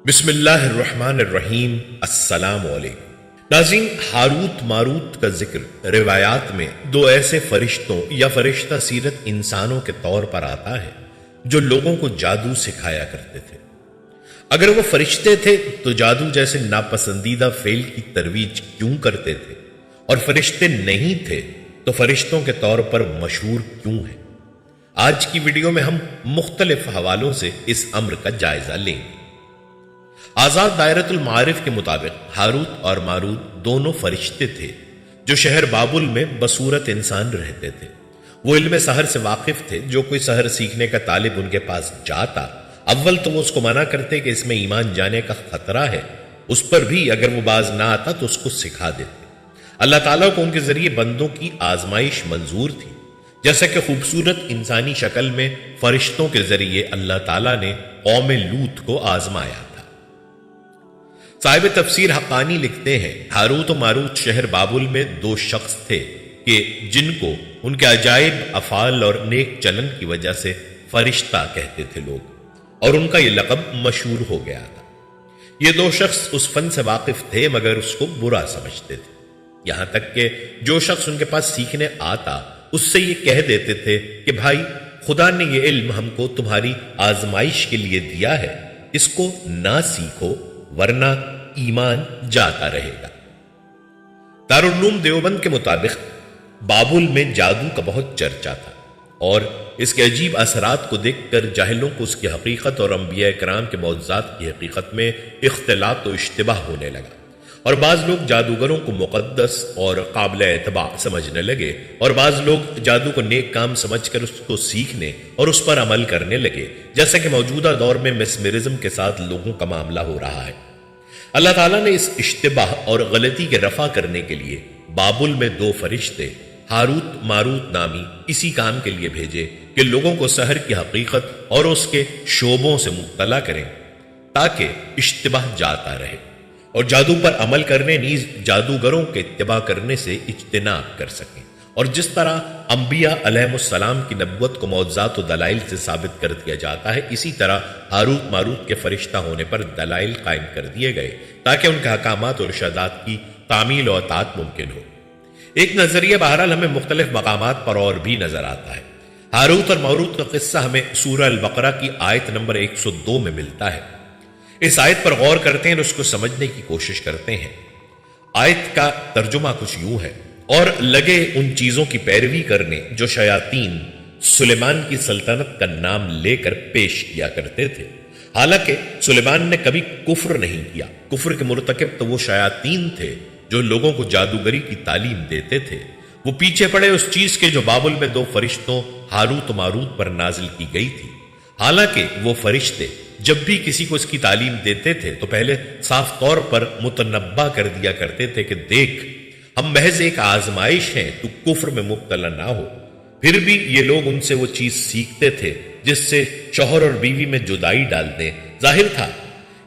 بسم اللہ الرحمن الرحیم۔ السلام علیکم ناظرین، ہاروت ماروت کا ذکر روایات میں دو ایسے فرشتوں یا فرشتہ سیرت انسانوں کے طور پر آتا ہے جو لوگوں کو جادو سکھایا کرتے تھے۔ اگر وہ فرشتے تھے تو جادو جیسے ناپسندیدہ فعل کی ترویج کیوں کرتے تھے، اور فرشتے نہیں تھے تو فرشتوں کے طور پر مشہور کیوں ہیں؟ آج کی ویڈیو میں ہم مختلف حوالوں سے اس امر کا جائزہ لیں گے۔ آزاد دائرۃ المعارف کے مطابق ہاروت اور ماروت دونوں فرشتے تھے جو شہر بابل میں بصورت انسان رہتے تھے۔ وہ علم سحر سے واقف تھے۔ جو کوئی سحر سیکھنے کا طالب ان کے پاس جاتا، اول تو وہ اس کو منع کرتے کہ اس میں ایمان جانے کا خطرہ ہے، اس پر بھی اگر وہ باز نہ آتا تو اس کو سکھا دیتے۔ اللہ تعالیٰ کو ان کے ذریعے بندوں کی آزمائش منظور تھی، جیسا کہ خوبصورت انسانی شکل میں فرشتوں کے ذریعے اللہ تعالیٰ نے قوم لوط کو آزمایا تھا۔ صاحب تفسیر حقانی لکھتے ہیں، ہاروت و ماروت شہر بابل میں دو شخص تھے کہ جن کو ان کے عجائب افعال اور نیک چلن کی وجہ سے فرشتہ کہتے تھے لوگ، اور ان کا یہ لقب مشہور ہو گیا تھا۔ یہ دو شخص اس فن سے واقف تھے مگر اس کو برا سمجھتے تھے، یہاں تک کہ جو شخص ان کے پاس سیکھنے آتا اس سے یہ کہہ دیتے تھے کہ بھائی، خدا نے یہ علم ہم کو تمہاری آزمائش کے لیے دیا ہے، اس کو نہ سیکھو ورنہ ایمان جاتا رہے گا۔ دارالعلوم دیوبند کے مطابق بابل میں جادو کا بہت چرچا تھا، اور اس کے عجیب اثرات کو دیکھ کر جاہلوں کو اس کی حقیقت اور انبیاء کرام کے معجزات کی حقیقت میں اختلاط و اشتباہ ہونے لگا، اور بعض لوگ جادوگروں کو مقدس اور قابل اعتبار سمجھنے لگے، اور بعض لوگ جادو کو نیک کام سمجھ کر اس کو سیکھنے اور اس پر عمل کرنے لگے، جیسا کہ موجودہ دور میں میسمرزم کے ساتھ لوگوں کا معاملہ ہو رہا ہے۔ اللہ تعالیٰ نے اس اشتباہ اور غلطی کے رفع کرنے کے لیے بابل میں دو فرشتے ہاروت ماروت نامی اسی کام کے لیے بھیجے کہ لوگوں کو سحر کی حقیقت اور اس کے شعبوں سے مطلع کریں تاکہ اشتباہ جاتا رہے، اور جادو پر عمل کرنے نیز جادوگروں کے اتباع کرنے سے اجتناب کر سکیں۔ اور جس طرح انبیاء علیہ السلام کی نبوت کو معجزات و دلائل سے ثابت کر دیا جاتا ہے، اسی طرح ہاروت ماروت کے فرشتہ ہونے پر دلائل قائم کر دیے گئے تاکہ ان کے احکامات اور ارشادات کی تعمیل و اطاعت ممکن ہو۔ ایک نظریہ بہرحال ہمیں مختلف مقامات پر اور بھی نظر آتا ہے۔ ہاروت اور ماروت کا قصہ ہمیں سورہ البقرہ کی آیت نمبر 102 میں ملتا ہے۔ اس آیت پر غور کرتے ہیں اور اس کو سمجھنے کی کوشش کرتے ہیں۔ آیت کا ترجمہ کچھ یوں ہے، اور لگے ان چیزوں کی پیروی کرنے جو شیاطین سلیمان کی سلطنت کا نام لے کر پیش کیا کرتے تھے۔ حالانکہ سلیمان نے کبھی کفر نہیں کیا، کفر کے مرتکب تو وہ شیاطین تھے جو لوگوں کو جادوگری کی تعلیم دیتے تھے۔ وہ پیچھے پڑے اس چیز کے جو بابل میں دو فرشتوں ہاروت و ماروت پر نازل کی گئی تھی۔ حالانکہ وہ فرشتے جب بھی کسی کو اس کی تعلیم دیتے تھے تو پہلے صاف طور پر متنبہ کر دیا کرتے تھے کہ دیکھ، ہم محض ایک آزمائش ہیں، تو کفر میں مبتلا نہ ہو۔ پھر بھی یہ لوگ ان سے وہ چیز سیکھتے تھے جس سے شوہر اور بیوی میں جدائی ڈال دیں۔ ظاہر تھا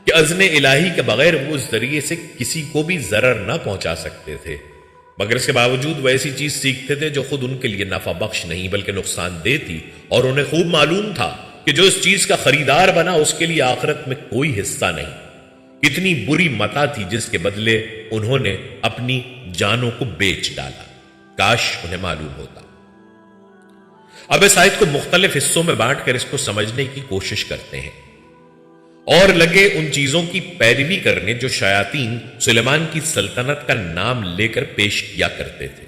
کہ اذن الہی کے بغیر وہ اس ذریعے سے کسی کو بھی ضرر نہ پہنچا سکتے تھے، مگر اس کے باوجود وہ ایسی چیز سیکھتے تھے جو خود ان کے لیے نفع بخش نہیں بلکہ نقصان دہ تھی، اور انہیں خوب معلوم تھا کہ جو اس چیز کا خریدار بنا اس کے لیے آخرت میں کوئی حصہ نہیں۔ کتنی بری متا تھی جس کے بدلے انہوں نے اپنی جانوں کو بیچ ڈالا، کاش انہیں معلوم ہوتا۔ اب اس آیت کو مختلف حصوں میں بانٹ کر اس کو سمجھنے کی کوشش کرتے ہیں۔ اور لگے ان چیزوں کی پیروی کرنے جو شیاطین سلیمان کی سلطنت کا نام لے کر پیش کیا کرتے تھے۔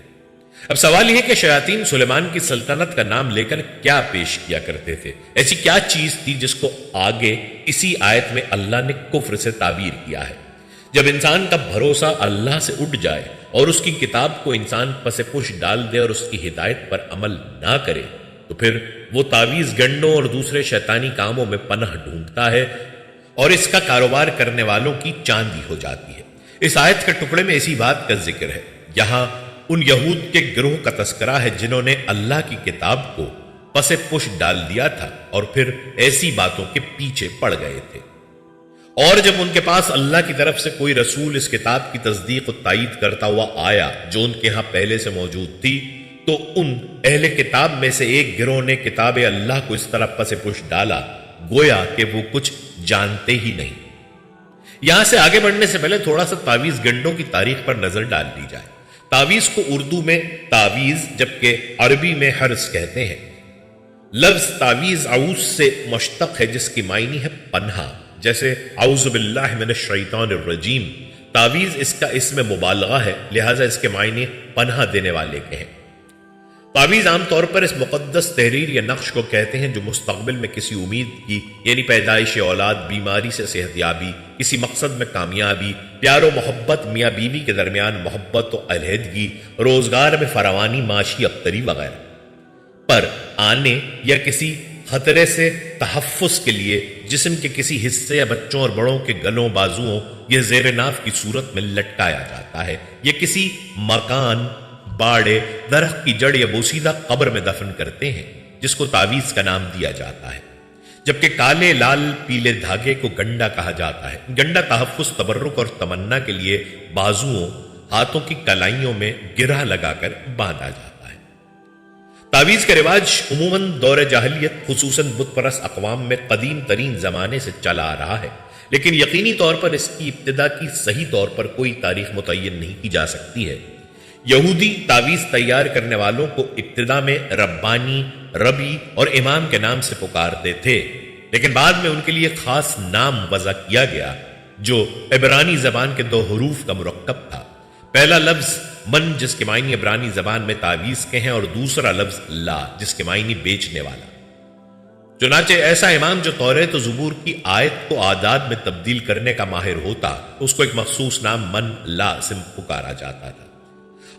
اب سوال یہ ہے کہ شیاطین سلیمان کی سلطنت کا نام لے کر کیا پیش کیا کرتے تھے؟ ایسی کیا چیز تھی جس کو آگے اسی آیت میں اللہ نے کفر سے تعبیر کیا ہے؟ جب انسان کا بھروسہ اللہ سے اٹھ جائے اور اس کی کتاب کو انسان پس پش ڈال دے اور اس کی ہدایت پر عمل نہ کرے تو پھر وہ تعویذ گنڈوں اور دوسرے شیطانی کاموں میں پناہ ڈھونڈتا ہے، اور اس کا کاروبار کرنے والوں کی چاندی ہو جاتی ہے۔ اس آیت کے ٹکڑے میں اسی بات کا ذکر ہے۔ یہاں ان یہود کے گروہ کا تذکرہ ہے جنہوں نے اللہ کی کتاب کو پس پش ڈال دیا تھا اور پھر ایسی باتوں کے پیچھے پڑ گئے تھے، اور جب ان کے پاس اللہ کی طرف سے کوئی رسول اس کتاب کی تصدیق و تائید کرتا ہوا آیا جو ان کے ہاں پہلے سے موجود تھی، تو ان اہل کتاب میں سے ایک گروہ نے کتاب اللہ کو اس طرح پس پش ڈالا گویا کہ وہ کچھ جانتے ہی نہیں۔ یہاں سے آگے بڑھنے سے پہلے تھوڑا سا تعویذ گنڈوں کی تاریخ پر نظر ڈال لی جائے۔ تعویذ کو اردو میں تعویذ جبکہ عربی میں حرز کہتے ہیں۔ لفظ تعویذ عوض سے مشتق ہے جس کی معنی ہے پناہ، جیسے اعوذ باللہ من الشیطان الرجیم۔ تعویذ اس کا اسم مبالغہ ہے، لہٰذا اس کے معنی پناہ دینے والے کے ہیں۔ تعویذ عام طور پر اس مقدس تحریر یا نقش کو کہتے ہیں جو مستقبل میں کسی امید کی یعنی پیدائش اولاد، بیماری سے صحت یابی، کسی مقصد میں کامیابی، پیار و محبت، میاں بیوی کے درمیان محبت و علیحدگی، روزگار میں فراوانی، معاشی ابتری وغیرہ پر آنے یا کسی خطرے سے تحفظ کے لیے جسم کے کسی حصے یا بچوں اور بڑوں کے گلوں، بازوؤں یا زیر ناف کی صورت میں لٹکایا جاتا ہے، یا کسی مکان، باڑے، درخت کی جڑ یا بوسیدہ قبر میں دفن کرتے ہیں، جس کو تعویذ کا نام دیا جاتا ہے۔ جبکہ کالے، لال، پیلے دھاگے کو گنڈا کہا جاتا ہے۔ گنڈا تحفظ، تبرک اور تمنا کے لیے بازوؤں، ہاتھوں کی کلائیوں میں گرہ لگا کر باندھا جاتا ہے۔ تعویذ کا رواج عموماً دور جاہلیت خصوصاً بت پرست اقوام میں قدیم ترین زمانے سے چلا آ رہا ہے، لیکن یقینی طور پر اس کی ابتدا کی صحیح طور پر کوئی تاریخ متعین نہیں کی جا سکتی ہے۔ یہودی تعویذ تیار کرنے والوں کو ابتدا میں ربانی، ربی اور امام کے نام سے پکارتے تھے، لیکن بعد میں ان کے لیے خاص نام وضع کیا گیا جو عبرانی زبان کے 2 حروف کا مرکب تھا۔ پہلا لفظ من جس کے معنی عبرانی زبان میں تعویذ کے ہیں، اور دوسرا لفظ لا جس کے معنی بیچنے والا۔ چنانچہ ایسا امام جو توریت و زبور کی آیت کو اعداد میں تبدیل کرنے کا ماہر ہوتا، اس کو ایک مخصوص نام من لا سے پکارا جاتا تھا۔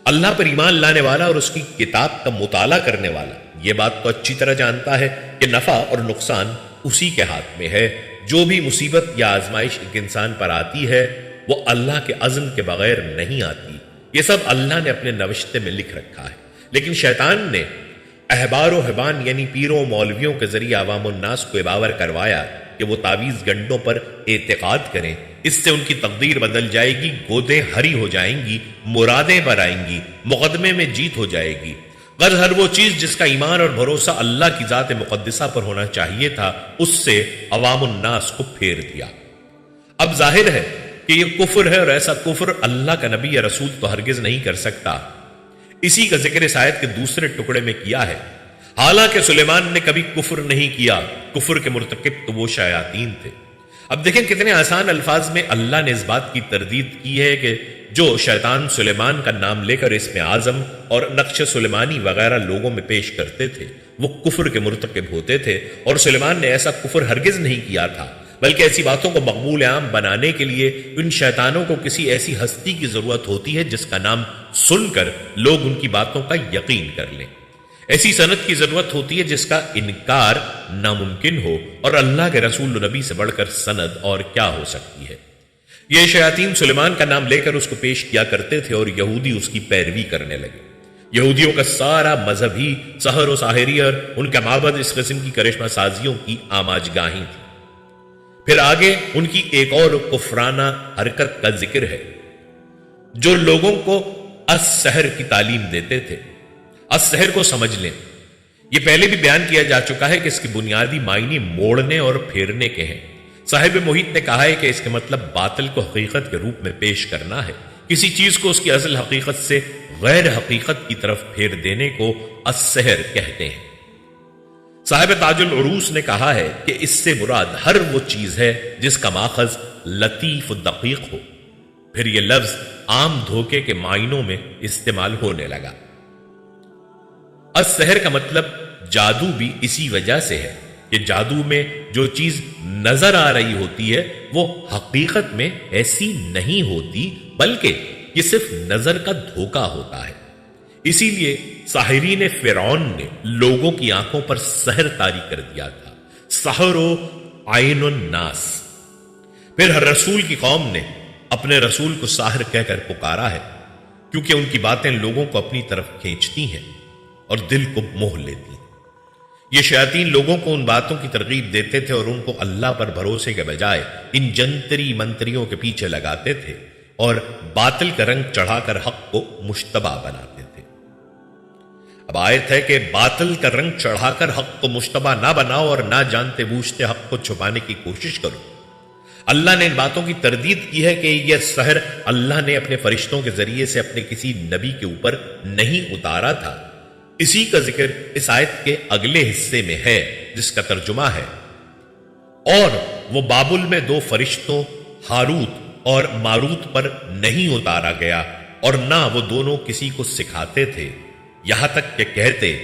اللہ پر ایمان لانے والا اور اس کی کتاب کا مطالعہ کرنے والا یہ بات تو اچھی طرح جانتا ہے کہ نفع اور نقصان اسی کے ہاتھ میں ہے۔ جو بھی مصیبت یا آزمائش ایک انسان پر آتی ہے وہ اللہ کے عزم کے بغیر نہیں آتی، یہ سب اللہ نے اپنے نوشتے میں لکھ رکھا ہے۔ لیکن شیطان نے احبار و حبان یعنی پیروں و مولویوں کے ذریعے عوام الناس کو اباور کروایا کہ وہ تعویذ گنڈوں پر اعتقاد کریں، اس سے ان کی تقدیر بدل جائے گی، گودیں ہری ہو جائیں گی، مرادیں بر آئیں گی، مقدمے میں جیت ہو جائے گی۔ غرض ہر وہ چیز جس کا ایمان اور بھروسہ اللہ کی ذات مقدسہ پر ہونا چاہیے تھا، اس سے عوام الناس کو پھیر دیا۔ اب ظاہر ہے کہ یہ کفر ہے، اور ایسا کفر اللہ کا نبی یا رسول تو ہرگز نہیں کر سکتا۔ اسی کا ذکر اس آیت کے دوسرے ٹکڑے میں کیا ہے۔ حالانکہ سلیمان نے کبھی کفر نہیں کیا، کفر کے مرتکب تو وہ شیاطین تھے۔ اب دیکھیں کتنے آسان الفاظ میں اللہ نے اس بات کی تردید کی ہے کہ جو شیطان سلیمان کا نام لے کر اسم اعظم اور نقش سلیمانی وغیرہ لوگوں میں پیش کرتے تھے وہ کفر کے مرتکب ہوتے تھے، اور سلیمان نے ایسا کفر ہرگز نہیں کیا تھا، بلکہ ایسی باتوں کو مقبول عام بنانے کے لیے ان شیطانوں کو کسی ایسی ہستی کی ضرورت ہوتی ہے جس کا نام سن کر لوگ ان کی باتوں کا یقین کر لیں۔ ایسی سند کی ضرورت ہوتی ہے جس کا انکار ناممکن ہو، اور اللہ کے رسول و نبی سے بڑھ کر سند اور کیا ہو سکتی ہے۔ یہ شیاطین سلیمان کا نام لے کر اس کو پیش کیا کرتے تھے، اور یہودی اس کی پیروی کرنے لگے۔ یہودیوں کا سارا مذہب ہی سحر و ساحری اور ان کا معبد اس قسم کی کرشمہ سازیوں کی آماج گاہیں تھی۔ پھر آگے ان کی ایک اور کفرانہ حرکت کا ذکر ہے جو لوگوں کو السحر کی تعلیم دیتے تھے۔ السحر کو سمجھ لیں، یہ پہلے بھی بیان کیا جا چکا ہے کہ اس کی بنیادی معنی موڑنے اور پھیرنے کے ہیں۔ صاحب محیط نے کہا ہے کہ اس کے مطلب باطل کو حقیقت کے روپ میں پیش کرنا ہے، کسی چیز کو اس کی اصل حقیقت سے غیر حقیقت کی طرف پھیر دینے کو السحر کہتے ہیں۔ صاحب تاج العروس نے کہا ہے کہ اس سے مراد ہر وہ چیز ہے جس کا ماخذ لطیف و دقیق ہو۔ پھر یہ لفظ عام دھوکے کے معنوں میں استعمال ہونے لگا۔ السحر کا مطلب جادو بھی اسی وجہ سے ہے کہ جادو میں جو چیز نظر آ رہی ہوتی ہے وہ حقیقت میں ایسی نہیں ہوتی، بلکہ یہ صرف نظر کا دھوکا ہوتا ہے۔ اسی لیے ساحرین فرعون نے لوگوں کی آنکھوں پر سحر طاری کر دیا تھا، سحر و عین الناس۔ پھر ہر رسول کی قوم نے اپنے رسول کو ساحر کہہ کر پکارا ہے، کیونکہ ان کی باتیں لوگوں کو اپنی طرف کھینچتی ہیں اور دل کو موہ لیتی ہیں۔ یہ شیاطین لوگوں کو ان باتوں کی ترغیب دیتے تھے اور ان کو اللہ پر بھروسے کے بجائے ان جنتری منتریوں کے پیچھے لگاتے تھے اور باطل کا رنگ چڑھا کر حق کو مشتبہ بناتے تھے۔ اب آیت ہے کہ باطل کا رنگ چڑھا کر حق کو مشتبہ نہ بناؤ اور نہ جانتے بوجھتے حق کو چھپانے کی کوشش کرو۔ اللہ نے ان باتوں کی تردید کی ہے کہ یہ سحر اللہ نے اپنے فرشتوں کے ذریعے سے اپنے کسی نبی کے اوپر نہیں اتارا تھا۔ اسی کا ذکر اس آیت کے اگلے حصے میں ہے، جس کا ترجمہ ہے، اور وہ بابل میں 2 فرشتوں ہاروت اور ماروت پر نہیں اتارا گیا، اور نہ وہ دونوں کسی کو سکھاتے تھے، یہاں تک کہ کہتے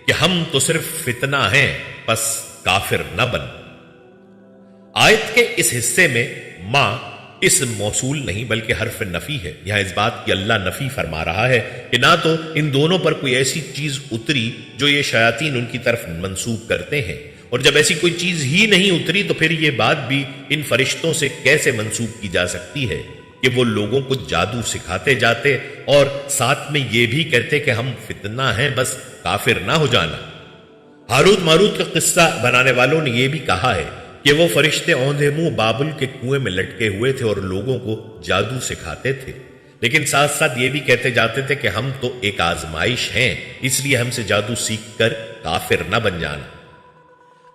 کہ ہم تو صرف فتنہ ہیں، بس کافر نہ بن۔ آیت کے اس حصے میں ما اس موصول نہیں بلکہ حرف نفی ہے۔ یہاں اس بات کی اللہ نفی فرما رہا ہے کہ نہ تو ان دونوں پر کوئی ایسی چیز اتری جو یہ شیاطین ان کی طرف منسوب کرتے ہیں، اور جب ایسی کوئی چیز ہی نہیں اتری تو پھر یہ بات بھی ان فرشتوں سے کیسے منسوب کی جا سکتی ہے کہ وہ لوگوں کو جادو سکھاتے جاتے اور ساتھ میں یہ بھی کہتے کہ ہم فتنہ ہیں، بس کافر نہ ہو جانا۔ ہاروت ماروت کا قصہ بنانے والوں نے یہ بھی کہا ہے کہ وہ فرشتے اوندھے منہ بابل کے کنویں میں لٹکے ہوئے تھے اور لوگوں کو جادو سکھاتے تھے، لیکن ساتھ ساتھ یہ بھی کہتے جاتے تھے کہ ہم تو ایک آزمائش ہیں، اس لیے ہم سے جادو سیکھ کر کافر نہ بن جانا۔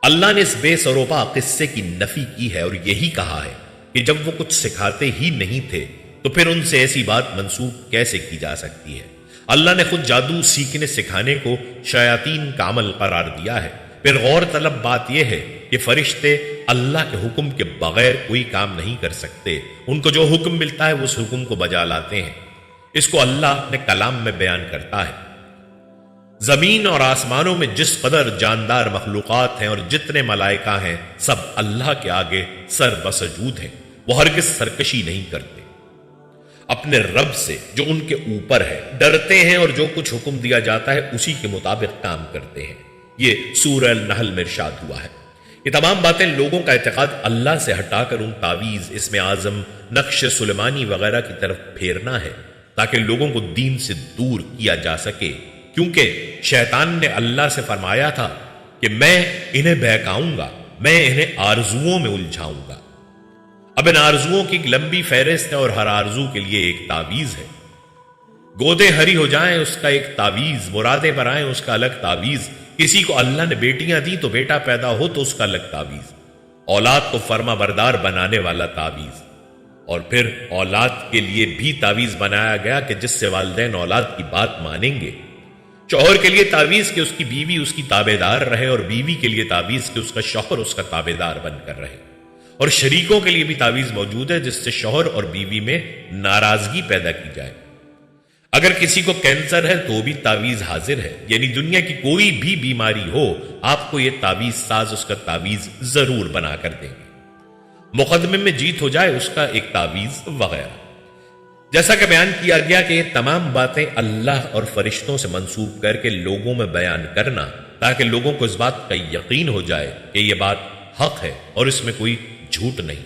اللہ نے اس بے سروپا قصے کی نفی کی ہے اور یہی کہا ہے کہ جب وہ کچھ سکھاتے ہی نہیں تھے تو پھر ان سے ایسی بات منسوب کیسے کی جا سکتی ہے۔ اللہ نے خود جادو سیکھنے سکھانے کو شیاطین کا عمل قرار دیا ہے۔ پھر غور طلب بات یہ ہے کہ فرشتے اللہ کے حکم کے بغیر کوئی کام نہیں کر سکتے، ان کو جو حکم ملتا ہے وہ اس حکم کو بجا لاتے ہیں۔ اس کو اللہ اپنے کلام میں بیان کرتا ہے۔ زمین اور آسمانوں میں جس قدر جاندار مخلوقات ہیں اور جتنے ملائکہ ہیں، سب اللہ کے آگے سر بسجود ہیں، وہ ہرگز سرکشی نہیں کرتے، اپنے رب سے جو ان کے اوپر ہے ڈرتے ہیں اور جو کچھ حکم دیا جاتا ہے اسی کے مطابق کام کرتے ہیں۔ یہ سورہ النحل میں ارشاد ہوا ہے۔ یہ تمام باتیں لوگوں کا اعتقاد اللہ سے ہٹا کر ان تعویذ، اسم اعظم، نقش سلیمانی وغیرہ کی طرف پھیرنا ہے تاکہ لوگوں کو دین سے دور کیا جا سکے، کیونکہ شیطان نے اللہ سے فرمایا تھا کہ میں انہیں بہکاؤں گا، میں انہیں آرزوؤں میں الجھاؤں گا۔ اب ان آرزوؤں کی ایک لمبی فہرست ہے اور ہر آرزو کے لیے ایک تعویذ ہے۔ گودے ہری ہو جائیں اس کا ایک تعویذ، مرادیں پر آئیں اس کا الگ تعویذ، کسی کو اللہ نے بیٹیاں دی تو بیٹا پیدا ہو تو اس کا الگ تعویذ، اولاد کو فرما بردار بنانے والا تعویذ، اور پھر اولاد کے لیے بھی تعویذ بنایا گیا کہ جس سے والدین اولاد کی بات مانیں گے۔ شوہر کے لیے تعویذ کہ اس کی بیوی اس کی تابع دار رہے، اور بیوی کے لیے تعویذ کہ اس کا شوہر اس کا تابع دار بن کر رہے، اور شریکوں کے لیے بھی تعویذ موجود ہے جس سے شوہر اور بیوی میں ناراضگی پیدا کی جائے۔ اگر کسی کو کینسر ہے تو بھی تعویذ حاضر ہے، یعنی دنیا کی کوئی بھی بیماری ہو آپ کو یہ تعویذ ساز اس کا تعویذ ضرور بنا کر دیں گے۔ مقدمے میں جیت ہو جائے اس کا ایک تعویذ وغیرہ۔ جیسا کہ بیان کیا گیا کہ یہ تمام باتیں اللہ اور فرشتوں سے منسوب کر کے لوگوں میں بیان کرنا تاکہ لوگوں کو اس بات کا یقین ہو جائے کہ یہ بات حق ہے اور اس میں کوئی جھوٹ نہیں،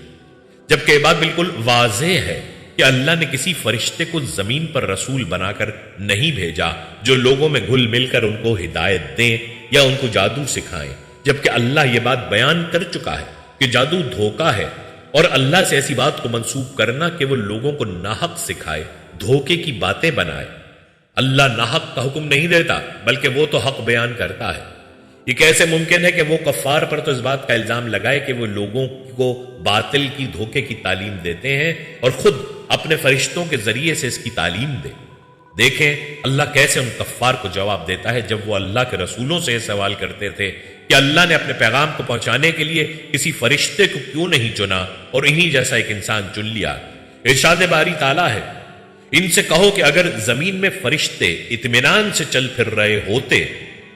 جبکہ یہ بات بالکل واضح ہے کہ اللہ نے کسی فرشتے کو زمین پر رسول بنا کر نہیں بھیجا جو لوگوں میں گھل مل کر ان کو ہدایت دیں یا ان کو جادو سکھائیں، جبکہ اللہ یہ بات بیان کر چکا ہے کہ جادو دھوکہ ہے، اور اللہ سے ایسی بات کو منسوب کرنا کہ وہ لوگوں کو ناحق سکھائے، دھوکے کی باتیں بنائے۔ اللہ ناحق کا حکم نہیں دیتا بلکہ وہ تو حق بیان کرتا ہے۔ یہ کیسے ممکن ہے کہ وہ کفار پر تو اس بات کا الزام لگائے کہ وہ لوگوں کو باطل کی، دھوکے کی تعلیم دیتے ہیں اور خود اپنے فرشتوں کے ذریعے سے اس کی تعلیم دے؟ دیکھیں اللہ کیسے ان کفار کو جواب دیتا ہے جب وہ اللہ کے رسولوں سے یہ سوال کرتے تھے کہ اللہ نے اپنے پیغام کو پہنچانے کے لیے کسی فرشتے کو کیوں نہیں چنا اور انہی جیسا ایک انسان چن لیا۔ ارشاد باری تعالیٰ ہے، ان سے کہو کہ اگر زمین میں فرشتے اطمینان سے چل پھر رہے ہوتے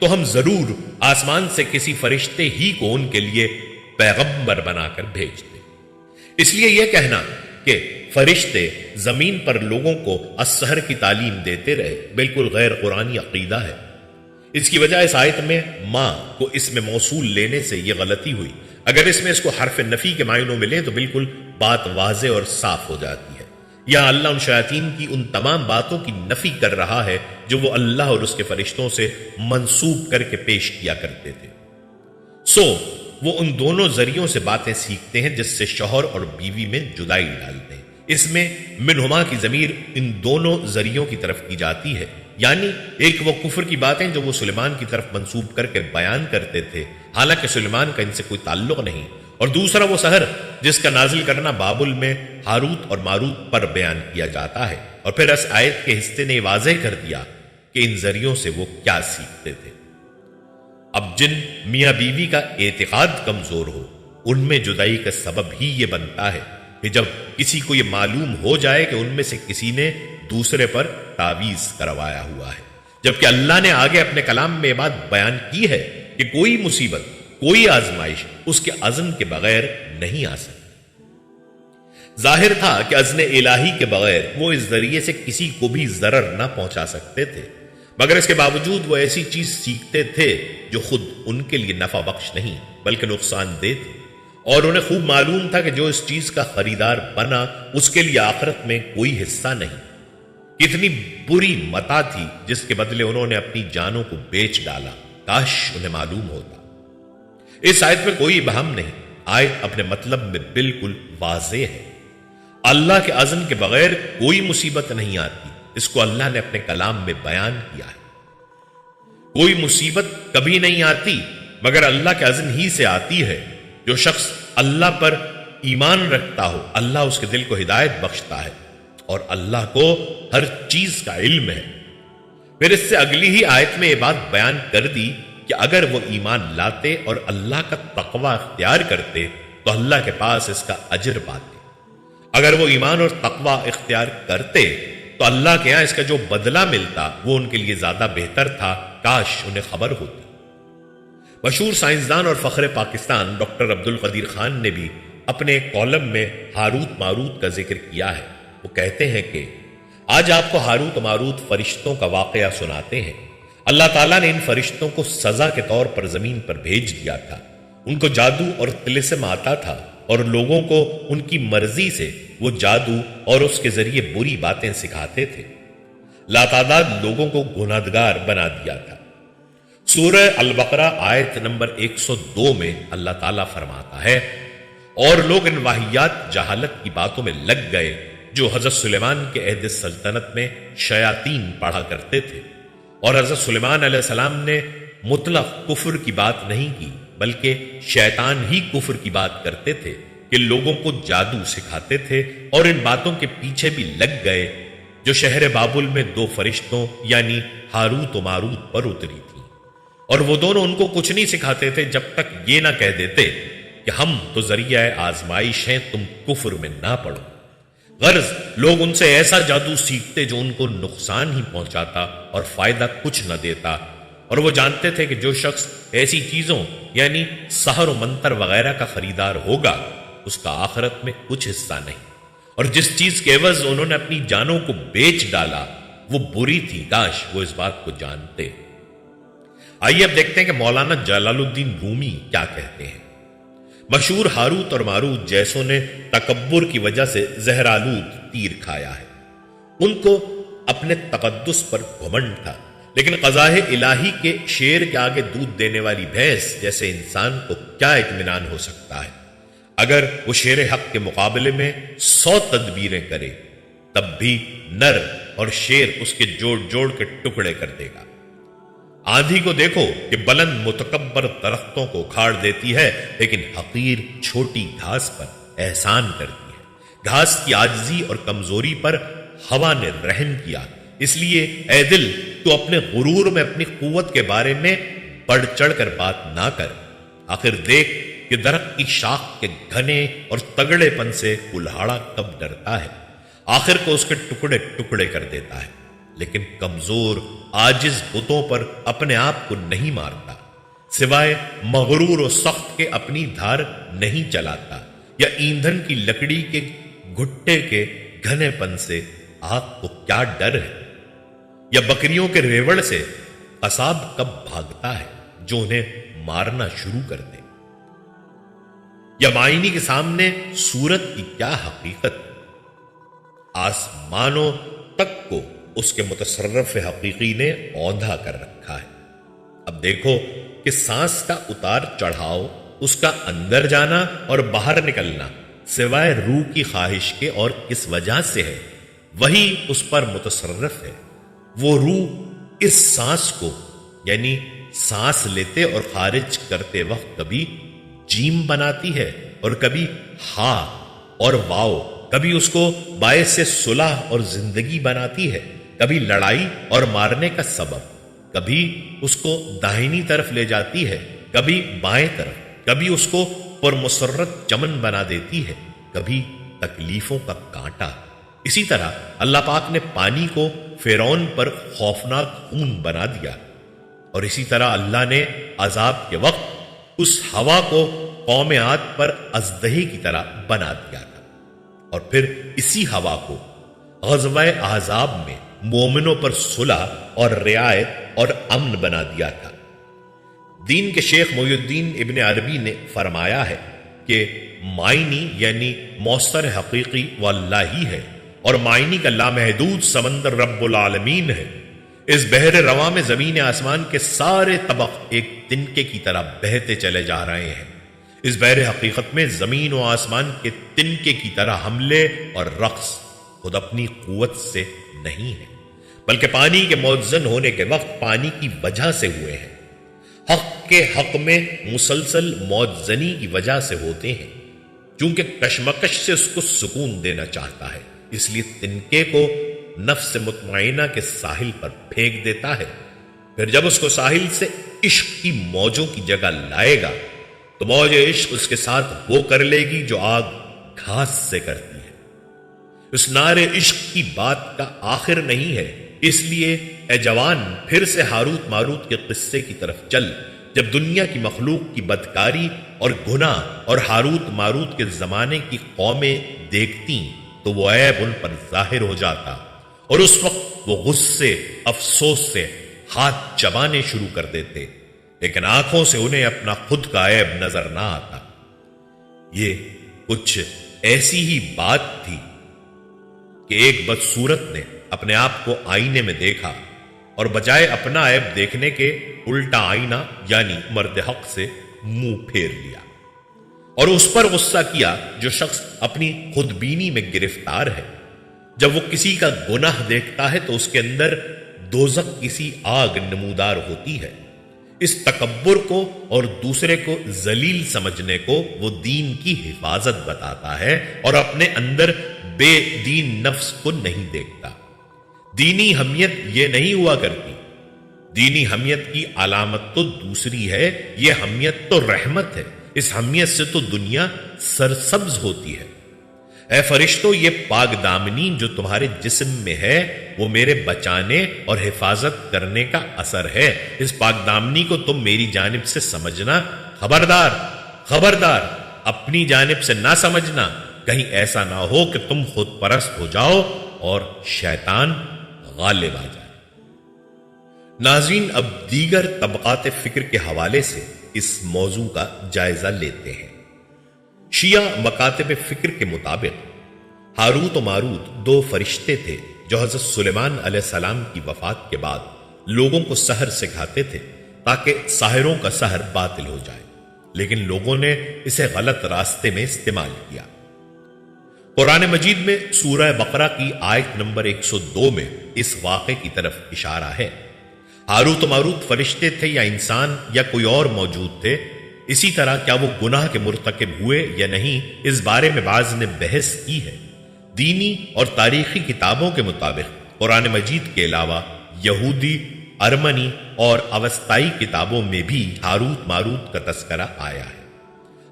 تو ہم ضرور آسمان سے کسی فرشتے ہی کو ان کے لیے پیغمبر بنا کر بھیجتے۔ اس لیے یہ کہنا کہ فرشتے زمین پر لوگوں کو السحر کی تعلیم دیتے رہے بالکل غیر قرآنی عقیدہ ہے۔ اس کی وجہ اس آیت میں ماں کو اس میں موصول لینے سے یہ غلطی ہوئی۔ اگر اس میں اس کو حرف نفی کے معنوں میں لیں تو بالکل بات واضح اور صاف ہو جاتی ہے۔ یا اللہ ان شیاطین کی ان تمام باتوں کی نفی کر رہا ہے جو وہ اللہ اور اس کے فرشتوں سے منسوب کر کے پیش کیا کرتے تھے۔ وہ ان دونوں ذریعوں سے باتیں سیکھتے ہیں جس سے شوہر اور بیوی میں جدائی ڈالتے ہیں۔ اس میں منہما کی ضمیر ان دونوں ذریعوں کی طرف کی جاتی ہے، یعنی ایک وہ کفر کی باتیں جو وہ سلیمان کی طرف منسوب کر کے بیان کرتے تھے، حالانکہ سلیمان کا ان سے کوئی تعلق نہیں، اور دوسرا وہ سحر جس کا نازل کرنا بابل میں ہاروت اور ماروت پر بیان کیا جاتا ہے، اور پھر اس آیت کے حصے نے واضح کر دیا کہ ان ذریعوں سے وہ کیا سیکھتے تھے۔ اب جن میاں بیوی کا اعتقاد کمزور ہو، ان میں جدائی کا سبب ہی یہ بنتا ہے کہ جب کسی کو یہ معلوم ہو جائے کہ ان میں سے کسی نے دوسرے پر تعویذ کروایا ہوا ہے، جبکہ اللہ نے آگے اپنے کلام میں یہ بات بیان کی ہے کہ کوئی مصیبت، کوئی آزمائش اس کے اذن کے بغیر نہیں آ سکتی۔ ظاہر تھا کہ اذن الہی کے بغیر وہ اس ذریعے سے کسی کو بھی ضرر نہ پہنچا سکتے تھے، مگر اس کے باوجود وہ ایسی چیز سیکھتے تھے جو خود ان کے لیے نفع بخش نہیں بلکہ نقصان دہ تھی، اور انہیں خوب معلوم تھا کہ جو اس چیز کا خریدار بنا اس کے لیے آخرت میں کوئی حصہ نہیں۔ کتنی بری متا تھی جس کے بدلے انہوں نے اپنی جانوں کو بیچ ڈالا، کاش انہیں معلوم ہوتا۔ اس آیت میں کوئی ابہام نہیں، آیت اپنے مطلب میں بالکل واضح ہے۔ اللہ کے اذن کے بغیر کوئی مصیبت نہیں آتی، اس کو اللہ نے اپنے کلام میں بیان کیا ہے۔ کوئی مصیبت کبھی نہیں آتی مگر اللہ کے اذن ہی سے آتی ہے۔ جو شخص اللہ پر ایمان رکھتا ہو، اللہ اس کے دل کو ہدایت بخشتا ہے، اور اللہ کو ہر چیز کا علم ہے۔ پھر اس سے اگلی ہی آیت میں یہ بات بیان کر دی کہ اگر وہ ایمان لاتے اور اللہ کا تقوی اختیار کرتے تو اللہ کے پاس اس کا اجر پاتے۔ اگر وہ ایمان اور تقوی اختیار کرتے تو اللہ کے یہاں اس کا جو بدلہ ملتا وہ ان کے لیے زیادہ بہتر تھا، کاش انہیں خبر ہوتی۔ مشہور سائنسدان اور فخر پاکستان ڈاکٹر عبد القدیر خان نے بھی اپنے کالم میں ہاروت ماروت کا ذکر کیا ہے۔ وہ کہتے ہیں کہ آج آپ کو ہاروت ماروت فرشتوں کا واقعہ سناتے ہیں۔ اللہ تعالیٰ نے ان فرشتوں کو سزا کے طور پر زمین پر بھیج دیا تھا۔ ان کو جادو اور طلسم آتا تھا، اور لوگوں کو ان کی مرضی سے وہ جادو اور اس کے ذریعے بری باتیں سکھاتے تھے۔ لاتعداد لوگوں کو گناہگار بنا دیا تھا۔ سورہ البقرہ آیت نمبر 102 میں اللہ تعالیٰ فرماتا ہے، اور لوگ ان واہیات جہالت کی باتوں میں لگ گئے جو حضرت سلیمان کے عہد سلطنت میں شیاطین پڑھا کرتے تھے، اور حضرت سلیمان علیہ السلام نے مطلق کفر کی بات نہیں کی بلکہ شیطان ہی کفر کی بات کرتے تھے کہ لوگوں کو جادو سکھاتے تھے، اور ان باتوں کے پیچھے بھی لگ گئے جو شہر بابل میں دو فرشتوں یعنی ہاروت و ماروت پر اتری تھی، اور وہ دونوں ان کو کچھ نہیں سکھاتے تھے جب تک یہ نہ کہہ دیتے کہ ہم تو ذریعہ آزمائش ہیں، تم کفر میں نہ پڑو۔ غرض لوگ ان سے ایسا جادو سیکھتے جو ان کو نقصان ہی پہنچاتا اور فائدہ کچھ نہ دیتا، اور وہ جانتے تھے کہ جو شخص ایسی چیزوں یعنی سحر و منتر وغیرہ کا خریدار ہوگا اس کا آخرت میں کچھ حصہ نہیں، اور جس چیز کے عوض انہوں نے اپنی جانوں کو بیچ ڈالا وہ بری تھی، کاش وہ اس بات کو جانتے۔ آئیے اب دیکھتے ہیں کہ مولانا جلال الدین رومی کیا کہتے ہیں۔ مشہور ہاروت اور ماروت جیسوں نے تکبر کی وجہ سے زہرآلود تیر کھایا ہے۔ ان کو اپنے تقدس پر گھمنڈ تھا، لیکن قضاء الہی کے شیر کے آگے دودھ دینے والی بھینس جیسے انسان کو کیا اطمینان ہو سکتا ہے؟ اگر وہ شیر حق کے مقابلے میں 100 تدبیریں کرے تب بھی نر اور شیر اس کے جوڑ جوڑ کے ٹکڑے کر دے گا۔ آندھی کو دیکھو کہ بلند متکبر درختوں کو اکھاڑ دیتی ہے، لیکن حقیر چھوٹی گھاس پر احسان کرتی ہے۔ گھاس کی عاجزی اور کمزوری پر ہوا نے رحم کیا، اس لیے اے دل تو اپنے غرور میں اپنی قوت کے بارے میں بڑھ چڑھ کر بات نہ کر۔ آخر دیکھ کہ درخت کی شاخ کے گھنے اور تگڑے پن سے کلہاڑا کب ڈرتا ہے، آخر کو اس کے ٹکڑے ٹکڑے کر دیتا ہے، لیکن کمزور عاجز بتوں پر اپنے آپ کو نہیں مارتا، سوائے مغرور و سخت کے اپنی دھار نہیں چلاتا، یا ایندھن کی لکڑی کے گھٹے کے گھنے پن سے آگ کو کیا ڈر ہے، یا بکریوں کے ریوڑ سے قصاب کب بھاگتا ہے جو انہیں مارنا شروع کر دے، یا معنی کے سامنے صورت کی کیا حقیقت۔ آسمانوں تک کو اس کے متصرف حقیقی نے اوندھا کر رکھا ہے۔ اب دیکھو کہ سانس کا اتار چڑھاؤ، اس کا اندر جانا اور باہر نکلنا سوائے روح کی خواہش کے اور کس وجہ سے ہے؟ وہی اس پر متصرف ہے۔ وہ روح اس سانس کو یعنی سانس لیتے اور خارج کرتے وقت کبھی جیم بناتی ہے اور کبھی ہا اور واو، کبھی اس کو باعث صلح اور زندگی بناتی ہے، کبھی لڑائی اور مارنے کا سبب، کبھی اس کو داہنی طرف لے جاتی ہے، کبھی بائیں طرف، کبھی اس کو پرمسرت چمن بنا دیتی ہے، کبھی تکلیفوں کا کانٹا۔ اسی طرح اللہ پاک نے پانی کو فرعون پر خوفناک خون بنا دیا، اور اسی طرح اللہ نے عذاب کے وقت اس ہوا کو قوم عاد پر اژدہے کی طرح بنا دیا تھا، اور پھر اسی ہوا کو غزوہ احزاب میں مومنوں پر صلح اور رعایت اور امن بنا دیا تھا۔ دین کے شیخ محی الدین ابن عربی نے فرمایا ہے کہ معنی یعنی موثر حقیقی واللہ ہی ہے، اور معنی کا لامحدود سمندر رب العالمین ہے۔ اس بحر رواں میں زمین آسمان کے سارے طبق ایک تنکے کی طرح بہتے چلے جا رہے ہیں۔ اس بحر حقیقت میں زمین و آسمان کے تنکے کی طرح حملے اور رقص خود اپنی قوت سے نہیں ہے، بلکہ پانی کے موزن ہونے کے وقت پانی کی وجہ سے ہوئے ہیں۔ حق کے حق میں مسلسل موزنی کی وجہ سے ہوتے ہیں، چونکہ کشمکش سے اس کو سکون دینا چاہتا ہے، اس لیے تنکے کو نفس مطمئنہ کے ساحل پر پھینک دیتا ہے۔ پھر جب اس کو ساحل سے عشق کی موجوں کی جگہ لائے گا تو موج عشق اس کے ساتھ وہ کر لے گی جو آگ گھاس سے کرتی ہے۔ اس نار عشق کی بات کا آخر نہیں ہے، اس لیے اے جوان پھر سے ہاروت ماروت کے قصے کی طرف چل۔ جب دنیا کی مخلوق کی بدکاری اور گناہ اور ہاروت ماروت کے زمانے کی قومیں دیکھتی تو وہ عیب ان پر ظاہر ہو جاتا، اور اس وقت وہ غصے افسوس سے ہاتھ چبانے شروع کر دیتے، لیکن آنکھوں سے انہیں اپنا خود کا عیب نظر نہ آتا۔ یہ کچھ ایسی ہی بات تھی کہ ایک بدصورت نے اپنے آپ کو آئینے میں دیکھا اور بجائے اپنا عیب دیکھنے کے الٹا آئینہ یعنی مرد حق سے منہ پھیر لیا اور اس پر غصہ کیا جو شخص اپنی خودبینی میں گرفتار ہے۔ جب وہ کسی کا گناہ دیکھتا ہے تو اس کے اندر دوزخ کسی آگ نمودار ہوتی ہے۔ اس تکبر کو اور دوسرے کو ذلیل سمجھنے کو وہ دین کی حفاظت بتاتا ہے اور اپنے اندر بے دین نفس کو نہیں دیکھتا۔ دینی حمیت یہ نہیں ہوا کرتی۔ دینی حمیت کی علامت تو دوسری ہے، یہ حمیت تو رحمت ہے۔ اس حمیت سے تو دنیا سرسبز ہوتی ہے۔ اے فرشتوں، یہ پاک دامنی جو تمہارے جسم میں ہے وہ میرے بچانے اور حفاظت کرنے کا اثر ہے۔ اس پاک دامنی کو تم میری جانب سے سمجھنا، خبردار خبردار اپنی جانب سے نہ سمجھنا، کہیں ایسا نہ ہو کہ تم خود پرست ہو جاؤ اور شیطان غالب آ جائے۔ ناظرین، اب دیگر طبقات فکر کے حوالے سے اس موضوع کا جائزہ لیتے ہیں۔ شیعہ مکاتب فکر کے مطابق ہاروت و ماروت دو فرشتے تھے جو حضرت سلیمان علیہ السلام کی وفات کے بعد لوگوں کو سحر سکھاتے تھے تاکہ ساحروں کا سحر باطل ہو جائے، لیکن لوگوں نے اسے غلط راستے میں استعمال کیا۔ قرآن مجید میں سورہ بقرہ کی آیت نمبر 102 میں اس واقعے کی طرف اشارہ ہے۔ ہاروت و ماروت فرشتے تھے یا انسان یا کوئی اور موجود تھے؟ اسی طرح کیا وہ گناہ کے مرتکب ہوئے یا نہیں، اس بارے میں بعض نے بحث کی ہے۔ دینی اور تاریخی کتابوں کے مطابق قرآن مجید کے علاوہ یہودی، ارمنی اور اوستائی کتابوں میں بھی ہاروت ماروت کا تذکرہ آیا ہے۔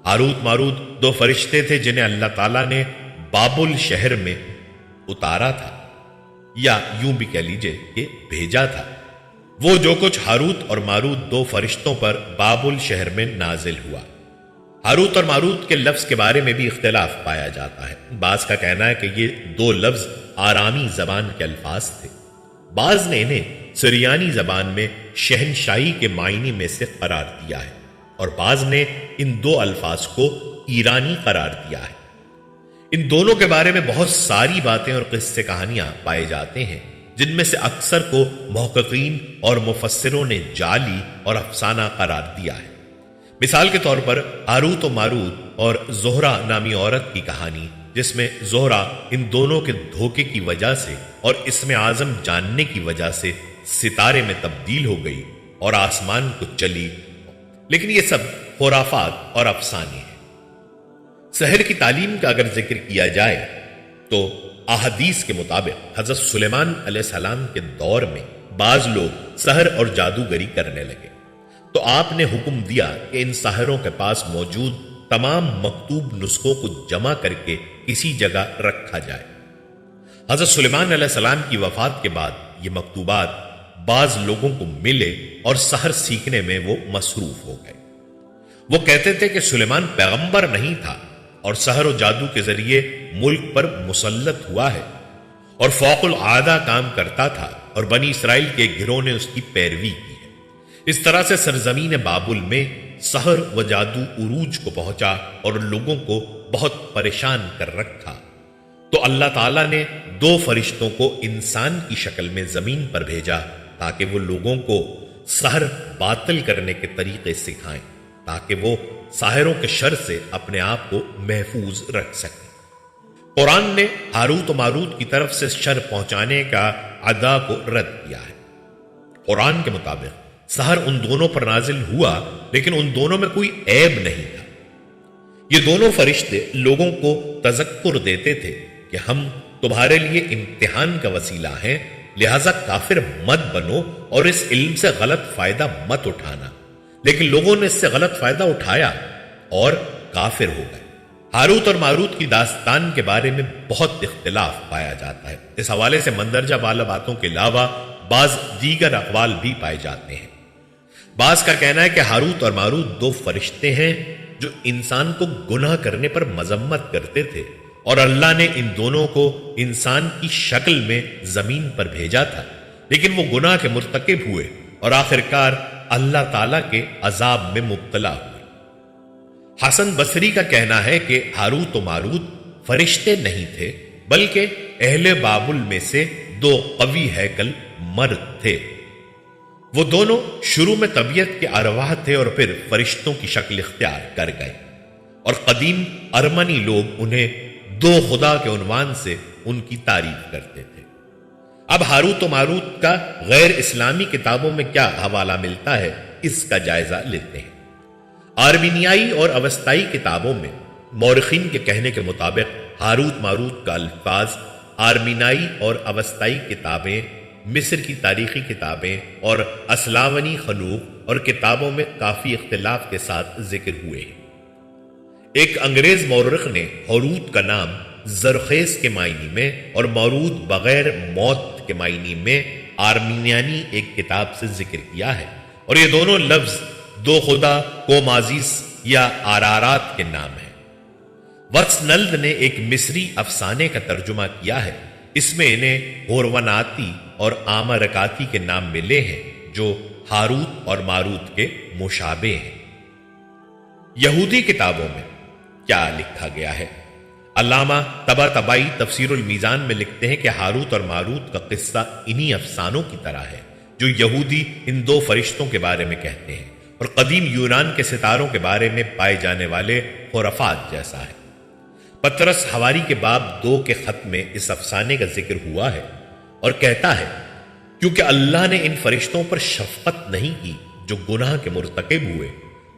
ہاروت ماروت دو فرشتے تھے جنہیں اللہ تعالیٰ نے بابل شہر میں اتارا تھا، یا یوں بھی کہہ لیجئے کہ بھیجا تھا۔ وہ جو کچھ ہاروت اور ماروت دو فرشتوں پر بابل شہر میں نازل ہوا۔ ہاروت اور ماروت کے لفظ کے بارے میں بھی اختلاف پایا جاتا ہے۔ بعض کا کہنا ہے کہ یہ دو لفظ آرامی زبان کے الفاظ تھے، بعض نے انہیں سریانی زبان میں شہنشاہی کے معنی میں سے قرار دیا ہے، اور بعض نے ان دو الفاظ کو ایرانی قرار دیا ہے۔ ان دونوں کے بارے میں بہت ساری باتیں اور قصے کہانیاں پائے جاتے ہیں، جن میں سے اکثر کو محققین اور مفسروں نے جعلی اور افسانہ قرار دیا ہے۔ مثال کے طور پر ہاروت و ماروت اور زہرہ نامی عورت کی کہانی، جس میں زہرہ ان دونوں کے دھوکے کی وجہ سے اور اسم اعظم جاننے کی وجہ سے ستارے میں تبدیل ہو گئی اور آسمان کو چلی، لیکن یہ سب خرافات اور افسانے ہیں۔ سحر کی تعلیم کا اگر ذکر کیا جائے تو احادیث کے مطابق حضرت سلیمان علیہ السلام کے دور میں بعض لوگ سحر اور جادوگری کرنے لگے، تو آپ نے حکم دیا کہ ان ساحروں کے پاس موجود تمام مکتوب نسخوں کو جمع کر کے کسی جگہ رکھا جائے۔ حضرت سلیمان علیہ السلام کی وفات کے بعد یہ مکتوبات بعض لوگوں کو ملے اور سحر سیکھنے میں وہ مصروف ہو گئے۔ وہ کہتے تھے کہ سلیمان پیغمبر نہیں تھا اور سحر و جادو کے ذریعے ملک پر مسلط ہوا ہے اور فوق العادہ کام کرتا تھا، اور بنی اسرائیل کے گروہ نے اس کی پیروی کی ہے۔ اس طرح سے سرزمین بابل میں سحر و جادو عروج کو پہنچا اور لوگوں کو بہت پریشان کر رکھا، تو اللہ تعالیٰ نے 2 فرشتوں کو انسان کی شکل میں زمین پر بھیجا تاکہ وہ لوگوں کو سحر باطل کرنے کے طریقے سکھائیں، تاکہ وہ ساحروں کے شر سے اپنے آپ کو محفوظ رکھ سکیں۔ قرآن نے ہاروت و ماروت کی طرف سے شر پہنچانے کا ادعا کو رد کیا ہے۔ قرآن کے مطابق سحر ان دونوں پر نازل ہوا، لیکن ان دونوں میں کوئی عیب نہیں تھا۔ یہ دونوں فرشتے لوگوں کو تذکر دیتے تھے کہ ہم تمہارے لیے امتحان کا وسیلہ ہیں، لہذا کافر مت بنو اور اس علم سے غلط فائدہ مت اٹھانا۔ لیکن لوگوں نے اس سے غلط فائدہ اٹھایا اور کافر ہو گئے۔ ہاروت اور ماروت کی داستان کے بارے میں بہت اختلاف پایا جاتا ہے۔ اس حوالے سے مندرجہ بالا باتوں کے علاوہ بعض دیگر اقوال بھی پائے جاتے ہیں۔ بعض کا کہنا ہے کہ ہاروت اور ماروت 2 فرشتے ہیں جو انسان کو گناہ کرنے پر مذمت کرتے تھے، اور اللہ نے ان دونوں کو انسان کی شکل میں زمین پر بھیجا تھا، لیکن وہ گناہ کے مرتکب ہوئے اور آخرکار اللہ تعالیٰ کے عذاب میں مبتلا ہوئے۔ حسن بصری کا کہنا ہے کہ ہاروت و ماروت فرشتے نہیں تھے، بلکہ اہل بابل میں سے 2 قوی ہیکل مرد تھے۔ وہ دونوں شروع میں طبیعت کے ارواح تھے اور پھر فرشتوں کی شکل اختیار کر گئے، اور قدیم ارمنی لوگ انہیں 2 خدا کے عنوان سے ان کی تعریف کرتے تھے۔ اب ہاروت و ماروت کا غیر اسلامی کتابوں میں کیا حوالہ ملتا ہے، اس کا جائزہ لیتے ہیں۔ آرمینیائی اور اوستائی کتابوں میں مورخین کے کہنے کے مطابق ہاروت ماروت کا الفاظ آرمینائی اور اوستائی کتابیں، مصر کی تاریخی کتابیں اور اسلاونی خلوق اور کتابوں میں کافی اختلاف کے ساتھ ذکر ہوئے ہیں۔ ایک انگریز مورخ نے ہاروت کا نام زرخیز کے معنی میں اور ماروت بغیر موت کے معنی میں آرمینیانی ایک کتاب سے ذکر کیا ہے، اور یہ دونوں لفظ 2 خدا کومازیس یا آرارات کے نام ہیں۔ وٹسنلد نے ایک مصری افسانے کا ترجمہ کیا ہے، اس میں انہیں ہوروناتی اور آمرکاتی کے نام ملے ہیں جو ہاروت اور ماروت کے مشابہ ہیں۔ یہودی کتابوں میں کیا لکھا گیا ہے؟ علامہ طباطبائی تفسیر المیزان میں لکھتے ہیں کہ ہاروت اور ماروت کا قصہ انہی افسانوں کی طرح ہے جو یہودی ان 2 فرشتوں کے بارے میں کہتے ہیں، اور قدیم یونان کے ستاروں کے بارے میں پائے جانے والے خرافات جیسا ہے۔ پطرس حواری کے باب 2 کے خط میں اس افسانے کا ذکر ہوا ہے اور کہتا ہے، کیونکہ اللہ نے ان فرشتوں پر شفقت نہیں کی جو گناہ کے مرتکب ہوئے،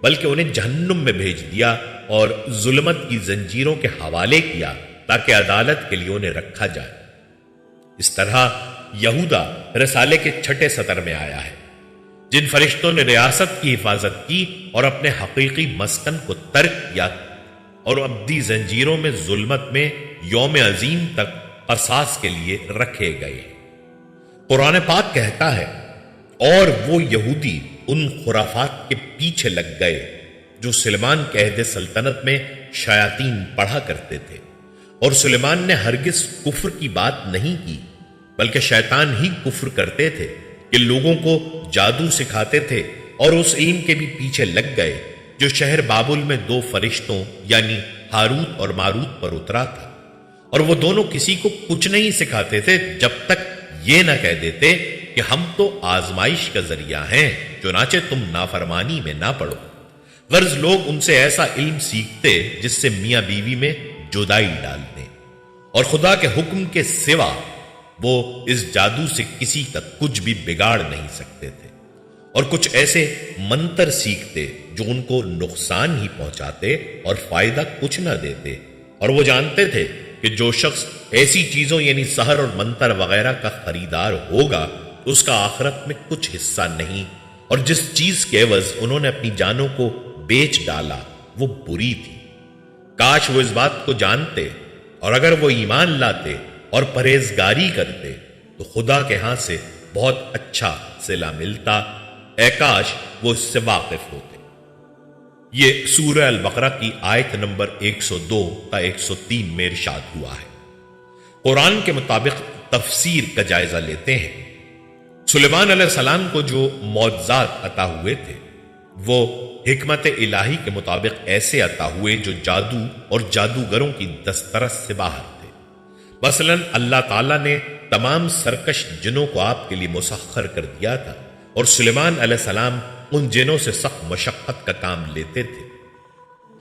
بلکہ انہیں جہنم میں بھیج دیا اور ظلمت کی زنجیروں کے حوالے کیا تاکہ عدالت کے لیے انہیں رکھا جائے۔ اس طرح یہودا رسالے کے 6 سطر میں آیا ہے، جن فرشتوں نے ریاست کی حفاظت کی اور اپنے حقیقی مسکن کو ترک کیا اور ابدی زنجیروں میں ظلمت میں یوم عظیم تک قصاص کے لیے رکھے گئے۔ قرآن پاک کہتا ہے، اور وہ یہودی ان خرافات کے پیچھے لگ گئے جو سلیمان کے عہد سلطنت میں شیاطین پڑھا کرتے تھے، اور سلیمان نے ہرگز کفر کی بات نہیں کی، بلکہ شیطان ہی کفر کرتے تھے کہ لوگوں کو جادو سکھاتے تھے، اور اس علم کے بھی پیچھے لگ گئے جو شہر بابل میں 2 فرشتوں یعنی ہاروت اور ماروت پر اترا تھا، اور وہ دونوں کسی کو کچھ نہیں سکھاتے تھے جب تک یہ نہ کہہ دیتے کہ ہم تو آزمائش کا ذریعہ ہیں، چنانچہ تم نافرمانی میں نہ پڑو۔ غرض لوگ ان سے ایسا علم سیکھتے جس سے میاں بیوی میں جدائی ڈال دیں، اور خدا کے حکم کے سوا وہ اس جادو سے کسی کا کچھ بھی بگاڑ نہیں سکتے تھے۔ اور کچھ ایسے منتر سیکھتے جو ان کو نقصان ہی پہنچاتے اور فائدہ کچھ نہ دیتے، اور وہ جانتے تھے کہ جو شخص ایسی چیزوں یعنی سحر اور منتر وغیرہ کا خریدار ہوگا اس کا آخرت میں کچھ حصہ نہیں، اور جس چیز کے عوض انہوں نے اپنی جانوں کو بیچ ڈالا وہ بری تھی۔ کاش وہ اس بات کو جانتے، اور اگر وہ ایمان لاتے اور پرہیزگاری کرتے تو خدا کے ہاں سے بہت اچھا صلہ ملتا، اے کاش وہ اس سے واقف ہوتے۔ یہ سورہ البقرہ کی آیت نمبر 102 تا 103 میں ارشاد ہوا ہے۔ قرآن کے مطابق تفسیر کا جائزہ لیتے ہیں۔ سلیمان علیہ السلام کو جو معجزات عطا ہوئے تھے وہ حکمت الہی کے مطابق ایسے عطا ہوئے جو جادو اور جادوگروں کی دسترس سے باہر تھے۔ مثلا اللہ تعالیٰ نے تمام سرکش جنوں کو آپ کے لیے مسخر کر دیا تھا، اور سلیمان علیہ السلام ان جنوں سے سخت مشقت کا کام لیتے تھے۔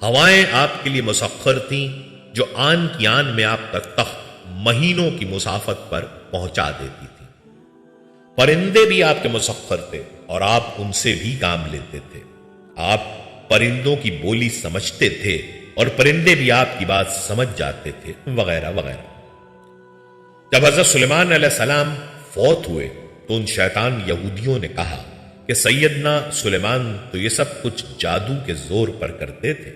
ہوائیں آپ کے لیے مسخر تھیں جو آن کی آن میں آپ کا تخت مہینوں کی مسافت پر پہنچا دیتی تھی۔ پرندے بھی آپ کے مسخر تھے اور آپ ان سے بھی کام لیتے تھے۔ آپ پرندوں کی بولی سمجھتے تھے اور پرندے بھی آپ کی بات سمجھ جاتے تھے، وغیرہ وغیرہ۔ جب حضرت سلیمان علیہ السلام فوت ہوئے تو ان شیطان یہودیوں نے کہا کہ سیدنا سلیمان تو یہ سب کچھ جادو کے زور پر کرتے تھے،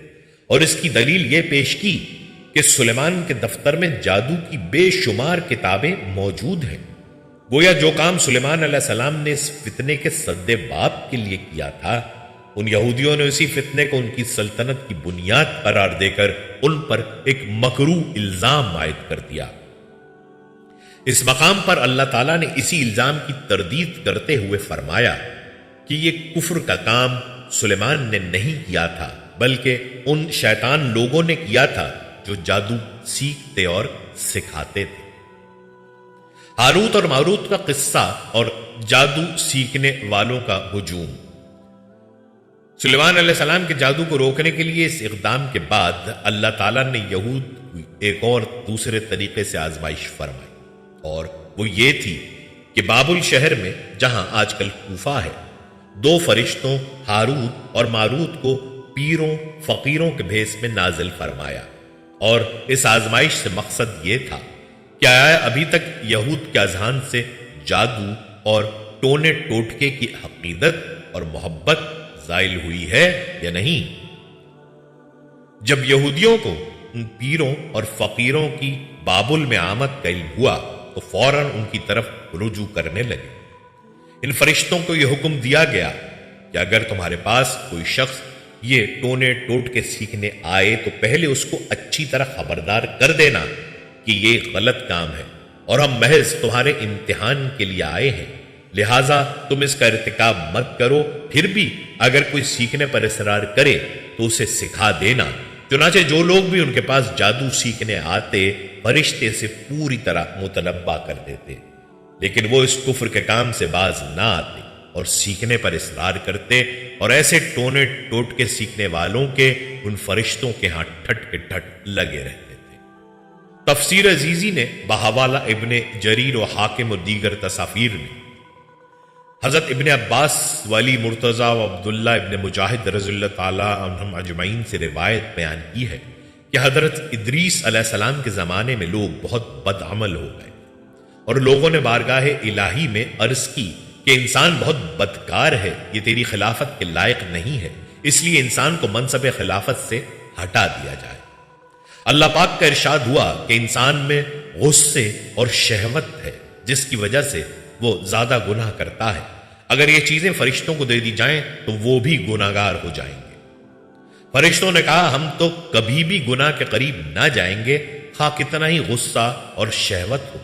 اور اس کی دلیل یہ پیش کی کہ سلیمان کے دفتر میں جادو کی بے شمار کتابیں موجود ہیں۔ گویا جو کام سلیمان علیہ السلام نے اس فتنے کے سد باب کے لیے کیا تھا، ان یہودیوں نے اسی فتنے کو ان کی سلطنت کی بنیاد قرار دے کر ان پر ایک مکروہ الزام عائد کر دیا۔ اس مقام پر اللہ تعالیٰ نے اسی الزام کی تردید کرتے ہوئے فرمایا کہ یہ کفر کا کام سلیمان نے نہیں کیا تھا، بلکہ ان شیطان لوگوں نے کیا تھا جو جادو سیکھتے اور سکھاتے تھے۔ ہاروت اور ماروت کا قصہ اور جادو سیکھنے والوں کا ہجوم۔ سلیمان علیہ السلام کے جادو کو روکنے کے لیے اس اقدام کے بعد اللہ تعالیٰ نے یہود کی ایک اور دوسرے طریقے سے آزمائش فرمائی، اور وہ یہ تھی کہ بابل شہر میں جہاں آج کل کوفہ ہے، 2 فرشتوں ہاروت اور ماروت کو پیروں فقیروں کے بھیس میں نازل فرمایا، اور اس آزمائش سے مقصد یہ تھا کہ آیا ابھی تک یہود کے اذہان سے جادو اور ٹونے ٹوٹکے کی عقیدت اور محبت زائل ہوئی ہے یا نہیں۔ جب یہودیوں کو ان پیروں اور فقیروں کی بابل میں آمد کا علم ہوا تو فوراً ان کی طرف رجوع کرنے لگے۔ ان فرشتوں کو یہ حکم دیا گیا کہ اگر تمہارے پاس کوئی شخص یہ ٹونے ٹوٹکے سیکھنے آئے تو پہلے اس کو اچھی طرح خبردار کر دینا کہ یہ غلط کام ہے، اور ہم محض تمہارے امتحان کے لیے آئے ہیں، لہٰذا تم اس کا ارتکاب مت کرو۔ پھر بھی اگر کوئی سیکھنے پر اصرار کرے تو اسے سکھا دینا۔ چنانچہ جو لوگ بھی ان کے پاس جادو سیکھنے آتے فرشتے سے پوری طرح متنبہ کر دیتے، لیکن وہ اس کفر کے کام سے باز نہ آتے اور سیکھنے پر اصرار کرتے، اور ایسے ٹونے ٹوٹکے سیکھنے والوں کے ان فرشتوں کے ہاں ٹھٹ کے ٹھٹ لگے رہتے تھے۔ تفسیر عزیزی نے بحوالہ ابن جریر و حاکم و دیگر تصافیر میں حضرت ابن عباس ولی مرتضی و عبداللہ ابن مجاہد رضی اللہ تعالیٰ عنہم اجمعین سے روایت بیان کی ہے کہ حضرت ادریس علیہ السلام کے زمانے میں لوگ بہت بدعمل ہو گئے، اور لوگوں نے بارگاہ الہی میں عرض کی کہ انسان بہت بدکار ہے، یہ تیری خلافت کے لائق نہیں ہے، اس لیے انسان کو منصب خلافت سے ہٹا دیا جائے۔ اللہ پاک کا ارشاد ہوا کہ انسان میں غصے اور شہوت ہے جس کی وجہ سے وہ زیادہ گناہ کرتا ہے، اگر یہ چیزیں فرشتوں کو دے دی جائیں تو وہ بھی گناہگار ہو جائیں گے۔ فرشتوں نے کہا ہم تو کبھی بھی گناہ کے قریب نہ جائیں گے، خواہ کتنا ہی غصہ اور شہوت ہو۔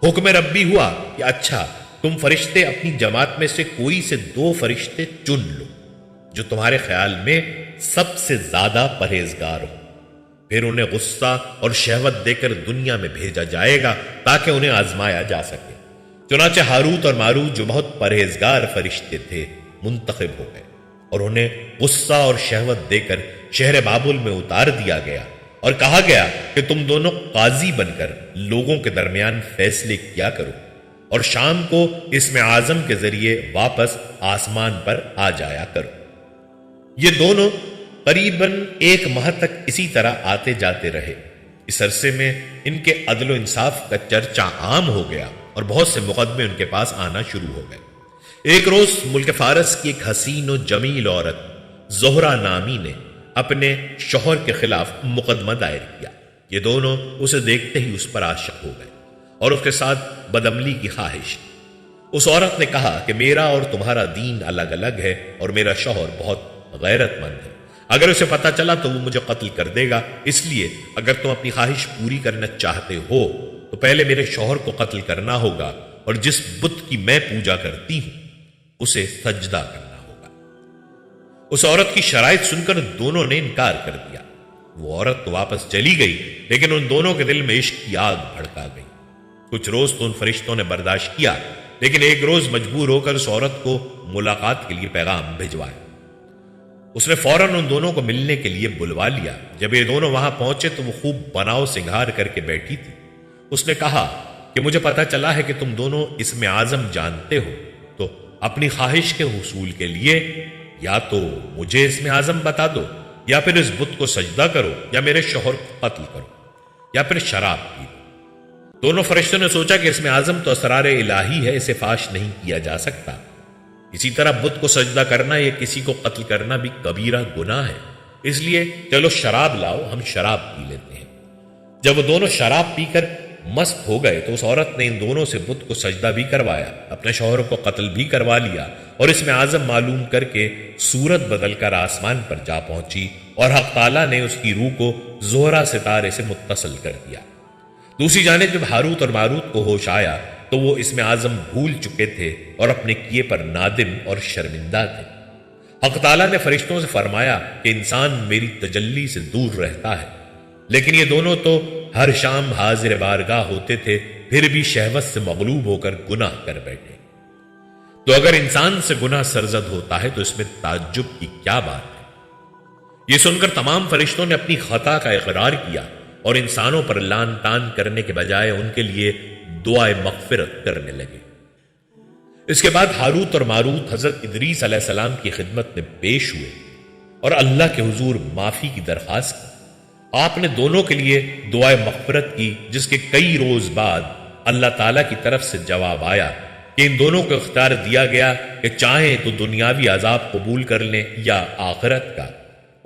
حکم ربی ہوا کہ اچھا تم فرشتے اپنی جماعت میں سے کوئی سے 2 فرشتے چن لو جو تمہارے خیال میں سب سے زیادہ پرہیزگار ہو، پھر انہیں غصہ اور شہوت دے کر دنیا میں بھیجا جائے گا تاکہ انہیں آزمایا جا سکے۔ چنانچہ ہاروت اور ماروت جو بہت پرہیزگار فرشتے تھے منتخب ہو گئے، اور انہیں غصہ اور شہوت دے کر شہر بابل میں اتار دیا گیا، اور کہا گیا کہ تم دونوں قاضی بن کر لوگوں کے درمیان فیصلے کیا کرو۔ اور شام کو اسم اعظم کے ذریعے واپس آسمان پر آ جایا کرو۔ یہ دونوں قریباً 1 ماہ تک اسی طرح آتے جاتے رہے۔ اس عرصے میں ان کے عدل و انصاف کا چرچا عام ہو گیا اور بہت سے مقدمے ان کے پاس آنا شروع ہو گئے۔ ایک روز ملک فارس کی ایک حسین و جمیل عورت زہرہ نامی نے اپنے شوہر کے خلاف مقدمہ دائر کیا۔ یہ دونوں اسے دیکھتے ہی اس پر عاشق ہو گئے اور اس کے ساتھ بدعملی کی خواہش کی۔ اس عورت نے کہا کہ میرا اور تمہارا دین الگ الگ ہے اور میرا شوہر بہت غیرت مند ہے۔ اگر اسے پتا چلا تو وہ مجھے قتل کر دے گا، اس لیے اگر تم اپنی خواہش پوری کرنا چاہتے ہو تو پہلے میرے شوہر کو قتل کرنا ہوگا اور جس بت کی میں پوجا کرتی ہوں اسے سجدہ کرنا ہوگا۔ اس عورت کی شرائط سن کر دونوں نے انکار کر دیا۔ وہ عورت تو واپس چلی گئی، لیکن ان دونوں کے دل میں عشق کی آگ بھڑکا گئی۔ کچھ روز تو ان فرشتوں نے برداشت کیا، لیکن ایک روز مجبور ہو کر اس عورت کو ملاقات کے لیے پیغام بھجوایا۔ اس نے فوراً ان دونوں کو ملنے کے لیے بلوا لیا۔ جب یہ دونوں وہاں پہنچے تو وہ خوب بناؤ سنگھار کر کے بیٹھی تھی۔ اس نے کہا کہ مجھے پتا چلا ہے کہ تم دونوں اسم اعظم جانتے ہو، تو اپنی خواہش کے حصول کے لیے یا تو مجھے اسم اعظم بتا دو، یا پھر اس بت کو سجدہ کرو، یا میرے شوہر کو قتل کرو، یا پھر شراب پی لو۔ دونوں فرشتوں نے سوچا کہ اسم اعظم تو اسرار الہی ہے، اسے فاش نہیں کیا جا سکتا۔ اسی طرح بت کو سجدہ کرنا یا کسی کو قتل کرنا بھی کبیرہ گناہ ہے، اس لیے چلو شراب لاؤ، ہم شراب پی لیتے ہیں۔ جب وہ دونوں شراب پی کر مست ہو گئے تو اس عورت نے ان دونوں سے بت کو سجدہ بھی کروایا، اپنے شوہر کو قتل بھی کروا لیا، اور اسم اعظم معلوم کر کے صورت بدل کر آسمان پر جا پہنچی، اور حق تعالیٰ نے اس کی روح کو زہرہ ستارے سے متصل کر دیا۔ دوسری جانب جب ہاروت اور ماروت کو ہوش آیا تو وہ اسم اعظم بھول چکے تھے اور اپنے کیے پر نادم اور شرمندہ تھے۔ حق تعالیٰ نے فرشتوں سے فرمایا کہ انسان میری تجلی سے دور رہتا ہے، لیکن یہ دونوں تو ہر شام حاضر بارگاہ ہوتے تھے، پھر بھی شہوت سے مغلوب ہو کر گناہ کر بیٹھے۔ تو اگر انسان سے گناہ سرزد ہوتا ہے تو اس میں تعجب کی کیا بات ہے؟ یہ سن کر تمام فرشتوں نے اپنی خطا کا اقرار کیا اور انسانوں پر لان تان کرنے کے بجائے ان کے لیے دعائے مغفرت کرنے لگے۔ اس کے بعد ہاروت اور ماروت حضرت ادریس علیہ السلام کی خدمت میں پیش ہوئے اور اللہ کے حضور معافی کی درخواست کی۔ آپ نے دونوں کے لیے دعائے مغفرت کی، جس کے کئی روز بعد اللہ تعالیٰ کی طرف سے جواب آیا کہ ان دونوں کو اختیار دیا گیا کہ چاہیں تو دنیاوی عذاب قبول کر لیں یا آخرت کا۔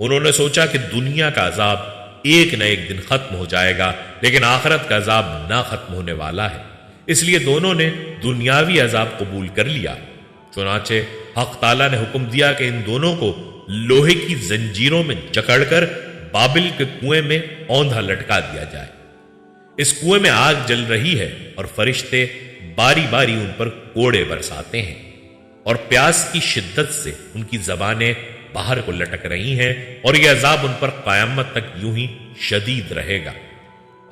انہوں نے سوچا کہ دنیا کا عذاب ایک نہ ایک دن ختم ہو جائے گا، لیکن آخرت کا عذاب نہ ختم ہونے والا ہے، اس لیے دونوں نے دنیاوی عذاب قبول کر لیا۔ چنانچہ حق تعالیٰ نے حکم دیا کہ ان دونوں کو لوہے کی زنجیروں میں جکڑ کر بابل کے کنویں میں اوندھا لٹکا دیا جائے۔ اس کنویں میں آگ جل رہی ہے اور فرشتے باری باری ان پر کوڑے برساتے ہیں، اور پیاس کی شدت سے ان کی زبانیں باہر کو لٹک رہی ہیں، اور یہ عذاب ان پر قیامت تک یوں ہی شدید رہے گا۔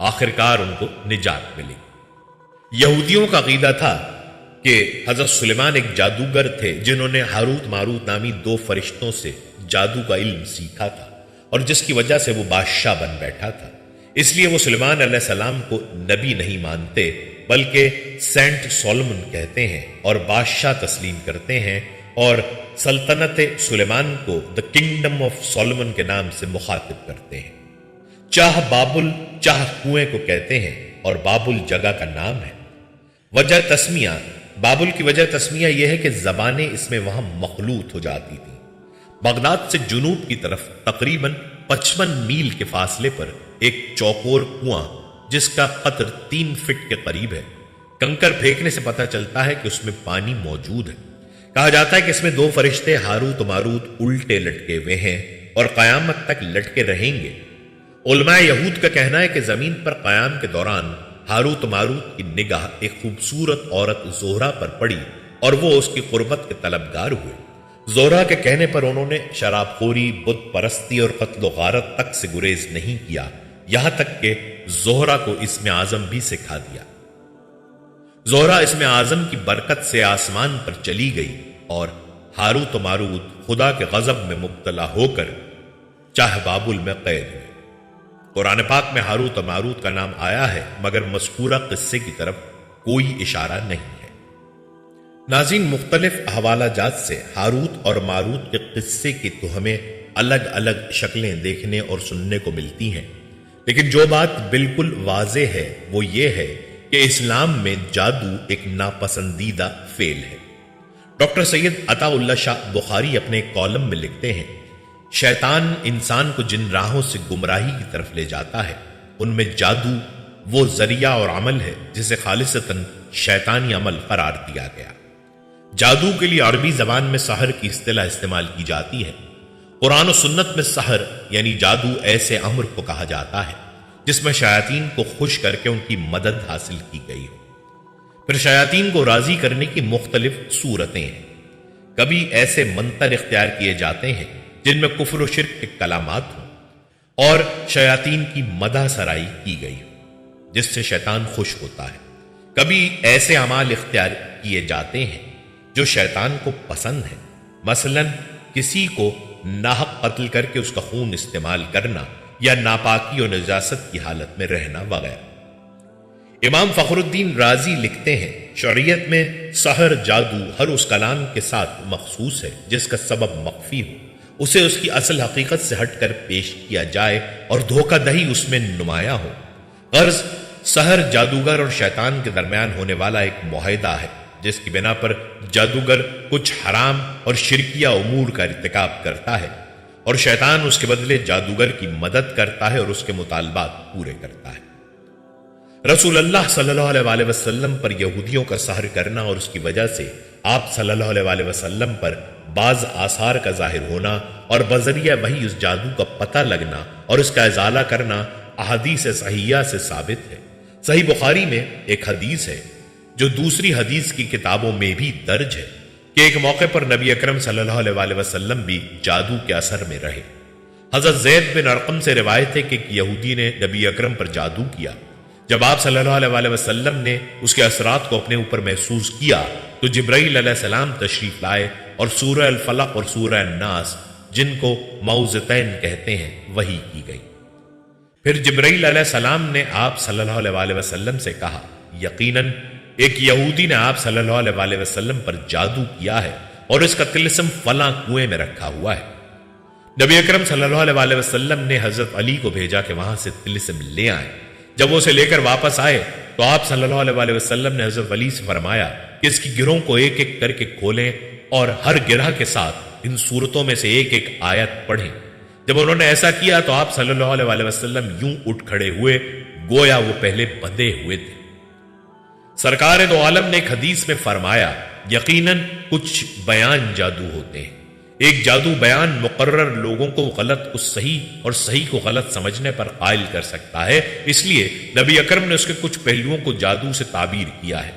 آخرکار ان کو نجات ملے گی۔ یہودیوں کا عقیدہ تھا کہ حضرت سلیمان ایک جادوگر تھے جنہوں نے ہاروت ماروت نامی 2 فرشتوں سے جادو کا علم سیکھا تھا، اور جس کی وجہ سے وہ بادشاہ بن بیٹھا تھا۔ اس لیے وہ سلیمان علیہ السلام کو نبی نہیں مانتے بلکہ سینٹ سولمن کہتے ہیں اور بادشاہ تسلیم کرتے ہیں، اور سلطنت سلیمان کو دا کنگڈم آف سولمن کے نام سے مخاطب کرتے ہیں۔ چاہ بابل چاہ کنویں کو کہتے ہیں، اور بابل جگہ کا نام ہے۔ وجہ تسمیہ، بابل کی وجہ تسمیہ یہ ہے کہ زبانیں اس میں وہاں مخلوط ہو جاتی تھیں۔ بغداد سے جنوب کی طرف تقریباً 55 میل کے فاصلے پر ایک چوکور کنواں جس کا قطر 3 فٹ کے قریب ہے، کنکر پھینکنے سے پتہ چلتا ہے کہ اس میں پانی موجود ہے۔ کہا جاتا ہے کہ اس میں 2 فرشتے ہاروت و ماروت الٹے لٹکے ہوئے ہیں اور قیامت تک لٹکے رہیں گے۔ علماء یہود کا کہنا ہے کہ زمین پر قیام کے دوران ہاروت و ماروت کی نگاہ ایک خوبصورت عورت زہرہ پر پڑی اور وہ اس کی قربت کے طلبگار ہوئے۔ زہرہ کے کہنے پر انہوں نے شراب خوری، بت پرستی اور قتل و غارت تک سے گریز نہیں کیا، یہاں تک کہ زہرہ کو اسم اعظم بھی سکھا دیا۔ زہرہ اسم اعظم کی برکت سے آسمان پر چلی گئی اور ہاروت و ماروت خدا کے غضب میں مبتلا ہو کر چاہ بابل میں قید ہوئے۔ قرآن پاک میں ہاروت و ماروت کا نام آیا ہے، مگر مذکورہ قصے کی طرف کوئی اشارہ نہیں ہے۔ ناظرین، مختلف حوالہ جات سے ہاروت اور ماروت کے قصے کی تو ہمیں الگ الگ شکلیں دیکھنے اور سننے کو ملتی ہیں، لیکن جو بات بالکل واضح ہے وہ یہ ہے کہ اسلام میں جادو ایک ناپسندیدہ فعل ہے۔ ڈاکٹر سید عطا اللہ شاہ بخاری اپنے ایک کالم میں لکھتے ہیں، شیطان انسان کو جن راہوں سے گمراہی کی طرف لے جاتا ہے ان میں جادو وہ ذریعہ اور عمل ہے جسے خالصتاً شیطانی عمل قرار دیا گیا۔ جادو کے لیے عربی زبان میں سحر کی اصطلاح استعمال کی جاتی ہے۔ قرآن و سنت میں سحر یعنی جادو ایسے امر کو کہا جاتا ہے جس میں شیاطین کو خوش کر کے ان کی مدد حاصل کی گئی ہو۔ پھر شیاطین کو راضی کرنے کی مختلف صورتیں ہیں۔ کبھی ایسے منتر اختیار کیے جاتے ہیں جن میں کفر و شرک کے کلمات ہوں اور شیاطین کی مدح سرائی کی گئی ہو جس سے شیطان خوش ہوتا ہے۔ کبھی ایسے اعمال اختیار کیے جاتے ہیں جو شیطان کو پسند ہے، مثلا کسی کو ناحق قتل کر کے اس کا خون استعمال کرنا یا ناپاکی اور نجاست کی حالت میں رہنا وغیرہ۔ امام فخر الدین رازی لکھتے ہیں، شریعت میں سحر جادو ہر اس کلام کے ساتھ مخصوص ہے جس کا سبب مخفی ہو، اسے اس کی اصل حقیقت سے ہٹ کر پیش کیا جائے اور دھوکہ دہی اس میں نمایاں ہو۔ غرض سحر جادوگر اور شیطان کے درمیان ہونے والا ایک معاہدہ ہے جس کی بنا پر جادوگر کچھ حرام اور شرکیہ امور کا ارتکاب کرتا ہے اور شیطان اس کے بدلے جادوگر کی مدد کرتا ہے اور اس کے مطالبات پورے کرتا ہے۔ رسول اللہ صلی اللہ علیہ وسلم پر یہودیوں کا سحر کرنا اور اس کی وجہ سے آپ صلی اللہ علیہ وسلم پر بعض آثار کا ظاہر ہونا اور بذریعہ وحی اس جادو کا پتہ لگنا اور اس کا ازالہ کرنا احادیث صحیحہ سے ثابت ہے۔ صحیح بخاری میں ایک حدیث ہے جو دوسری حدیث کی کتابوں میں بھی درج ہے کہ ایک موقع پر نبی اکرم صلی اللہ علیہ وسلم بھی جادو کے اثر میں رہے۔ حضرت زید بن ارقم سے روایت ہے کہ ایک یہودی نے نبی اکرم پر جادو کیا۔ جب آپ صلی اللہ علیہ وسلم نے اس کے اثرات کو اپنے اوپر محسوس کیا تو جبرائیل علیہ السلام تشریف لائے اور سورہ الفلق اور سورہ الناس، جن کو معوذتین کہتے ہیں، وحی کی گئی۔ پھر جبرائیل علیہ السلام نے آپ صلی اللہ علیہ وسلم سے کہا، یقیناً ایک یہودی نے آپ صلی اللہ علیہ وسلم پر جادو کیا ہے اور اس کا طلسم فلاں کنویں میں رکھا ہوا ہے۔ نبی اکرم صلی اللہ علیہ وسلم نے حضرت علی کو بھیجا کہ وہاں سے طلسم لے آئیں۔ جب وہ اسے لے کر واپس آئے تو آپ صلی اللہ علیہ وسلم نے حضرت علی سے فرمایا کہ اس کی گرہوں کو ایک ایک کر کے کھولیں اور ہر گرہ کے ساتھ ان صورتوں میں سے ایک ایک آیت پڑھیں۔ جب انہوں نے ایسا کیا تو آپ صلی اللہ علیہ وسلم یوں اٹھ کھڑے ہوئے گویا وہ پہلے بندھے ہوئے تھے۔ سرکار دو عالم نے ایک حدیث میں فرمایا، یقیناً کچھ بیان جادو ہوتے ہیں۔ ایک جادو بیان مقرر لوگوں کو غلط کو صحیح اور صحیح کو غلط سمجھنے پر قائل کر سکتا ہے، اس لیے نبی اکرم نے اس کے کچھ پہلوؤں کو جادو سے تعبیر کیا ہے۔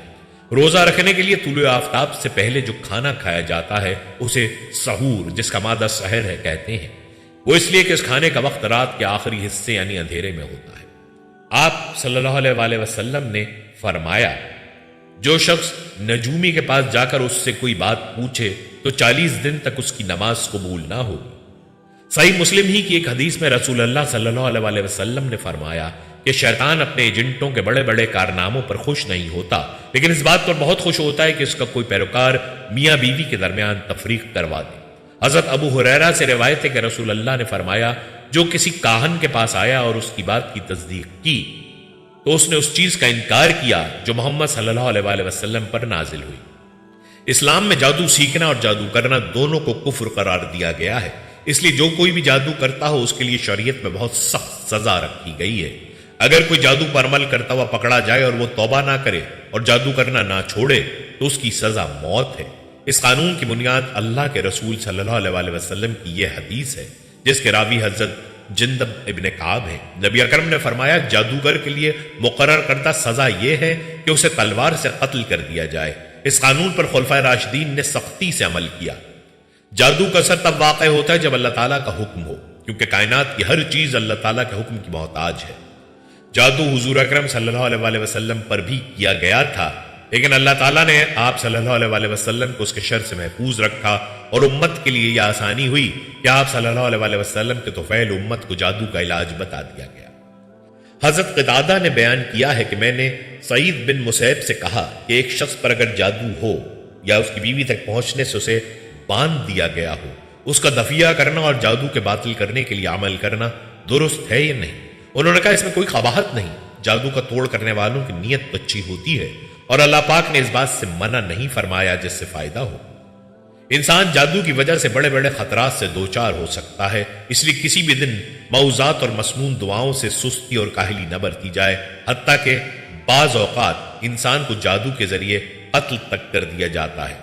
روزہ رکھنے کے لیے طلوع آفتاب سے پہلے جو کھانا کھایا جاتا ہے اسے سحور، جس کا مادہ سحر ہے، کہتے ہیں۔ وہ اس لیے کہ اس کھانے کا وقت رات کے آخری حصے یعنی اندھیرے میں ہوتا ہے۔ آپ صلی اللہ علیہ وسلم نے فرمایا، جو شخص نجومی کے پاس جا کر اس سے کوئی بات پوچھے تو 40 دن تک اس کی نماز قبول نہ ہوگی۔ صحیح مسلم ہی کی ایک حدیث میں رسول اللہ صلی اللہ علیہ وسلم نے فرمایا کہ شیطان اپنے ایجنٹوں کے بڑے بڑے کارناموں پر خوش نہیں ہوتا، لیکن اس بات پر بہت خوش ہوتا ہے کہ اس کا کوئی پیروکار میاں بیوی کے درمیان تفریق کروا دے۔ حضرت ابو ہریرہ سے روایت ہے کہ رسول اللہ نے فرمایا، جو کسی کاہن کے پاس آیا اور اس کی بات کی تصدیق کی تو اس نے اس چیز کا انکار کیا جو محمد صلی اللہ علیہ وسلم پر نازل ہوئی۔ اسلام میں جادو سیکھنا اور جادو کرنا دونوں کو کفر قرار دیا گیا ہے، اس لیے جو کوئی بھی جادو کرتا ہو اس کے لیے شریعت میں بہت سخت سزا رکھی گئی ہے۔ اگر کوئی جادو پر عمل کرتا ہوا پکڑا جائے اور وہ توبہ نہ کرے اور جادو کرنا نہ چھوڑے تو اس کی سزا موت ہے۔ اس قانون کی بنیاد اللہ کے رسول صلی اللہ علیہ وسلم کی یہ حدیث ہے جس کے راوی حضرت جندب ابن کعب ہے۔ نبی اکرم نے فرمایا، جادوگر کے لیے مقرر کردہ سزا یہ ہے کہ اسے تلوار سے قتل کر دیا جائے۔ اس قانون پر خلفائے راشدین نے سختی سے عمل کیا۔ جادو کا اثر تب واقع ہوتا ہے جب اللہ تعالیٰ کا حکم ہو، کیونکہ کائنات کی ہر چیز اللہ تعالیٰ کے حکم کی محتاج ہے۔ جادو حضور اکرم صلی اللہ علیہ وسلم پر بھی کیا گیا تھا، لیکن اللہ تعالیٰ نے آپ صلی اللہ علیہ وسلم کو اس کے شر سے محفوظ رکھا اور امت کے لیے یہ آسانی ہوئی کہ آپ صلی اللہ علیہ وسلم کے طفیل امت کو جادو کا علاج بتا دیا گیا۔ حضرت قتادہ نے بیان کیا ہے کہ میں نے سعید بن مسیب سے کہا کہ ایک شخص پر اگر جادو ہو یا اس کی بیوی تک پہنچنے سے اسے باندھ دیا گیا ہو، اس کا دفیہ کرنا اور جادو کے باطل کرنے کے لیے عمل کرنا درست ہے یا نہیں؟ انہوں نے کہا اس میں کوئی قباحت نہیں، جادو کا توڑ کرنے والوں کی نیت تو اچھی ہوتی ہے اور اللہ پاک نے اس بات سے منع نہیں فرمایا جس سے فائدہ ہو۔ انسان جادو کی وجہ سے بڑے بڑے خطرات سے دوچار ہو سکتا ہے، اس لیے کسی بھی دن موعظات اور مسنون دعاؤں سے سستی اور کاہلی نہ برتی جائے، حتیٰ کہ بعض اوقات انسان کو جادو کے ذریعے قتل تک کر دیا جاتا ہے۔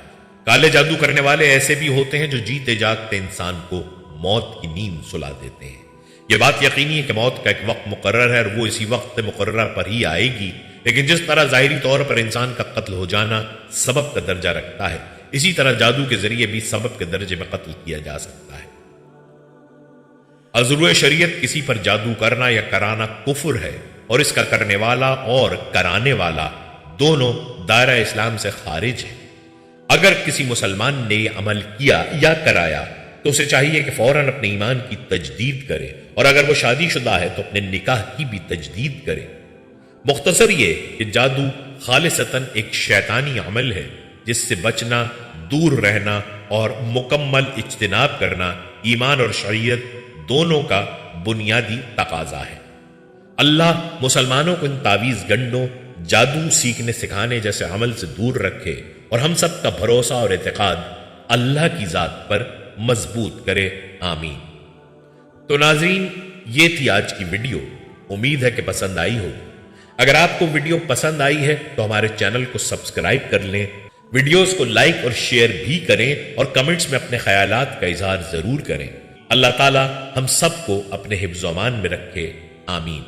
کالے جادو کرنے والے ایسے بھی ہوتے ہیں جو جیتے جاگتے انسان کو موت کی نیند سلا دیتے ہیں۔ یہ بات یقینی ہے کہ موت کا ایک وقت مقرر ہے اور وہ اسی وقت مقررہ پر ہی آئے گی، لیکن جس طرح ظاہری طور پر انسان کا قتل ہو جانا سبب کا درجہ رکھتا ہے، اسی طرح جادو کے ذریعے بھی سبب کے درجے میں قتل کیا جا سکتا ہے۔ ازروئے شریعت کسی پر جادو کرنا یا کرانا کفر ہے، اور اس کا کرنے والا اور کرانے والا دونوں دائرہ اسلام سے خارج ہے۔ اگر کسی مسلمان نے یہ عمل کیا یا کرایا تو اسے چاہیے کہ فوراً اپنے ایمان کی تجدید کرے، اور اگر وہ شادی شدہ ہے تو اپنے نکاح کی بھی تجدید کرے۔ مختصر یہ کہ جادو خالصتاً ایک شیطانی عمل ہے جس سے بچنا، دور رہنا اور مکمل اجتناب کرنا ایمان اور شریعت دونوں کا بنیادی تقاضا ہے۔ اللہ مسلمانوں کو ان تعویذ گنڈوں، جادو سیکھنے سکھانے جیسے عمل سے دور رکھے، اور ہم سب کا بھروسہ اور اعتقاد اللہ کی ذات پر مضبوط کرے، آمین۔ تو ناظرین، یہ تھی آج کی ویڈیو، امید ہے کہ پسند آئی ہوگی۔ اگر آپ کو ویڈیو پسند آئی ہے تو ہمارے چینل کو سبسکرائب کر لیں، ویڈیوز کو لائک اور شیئر بھی کریں، اور کمنٹس میں اپنے خیالات کا اظہار ضرور کریں۔ اللہ تعالی ہم سب کو اپنے حفظ و امان میں رکھے، آمین۔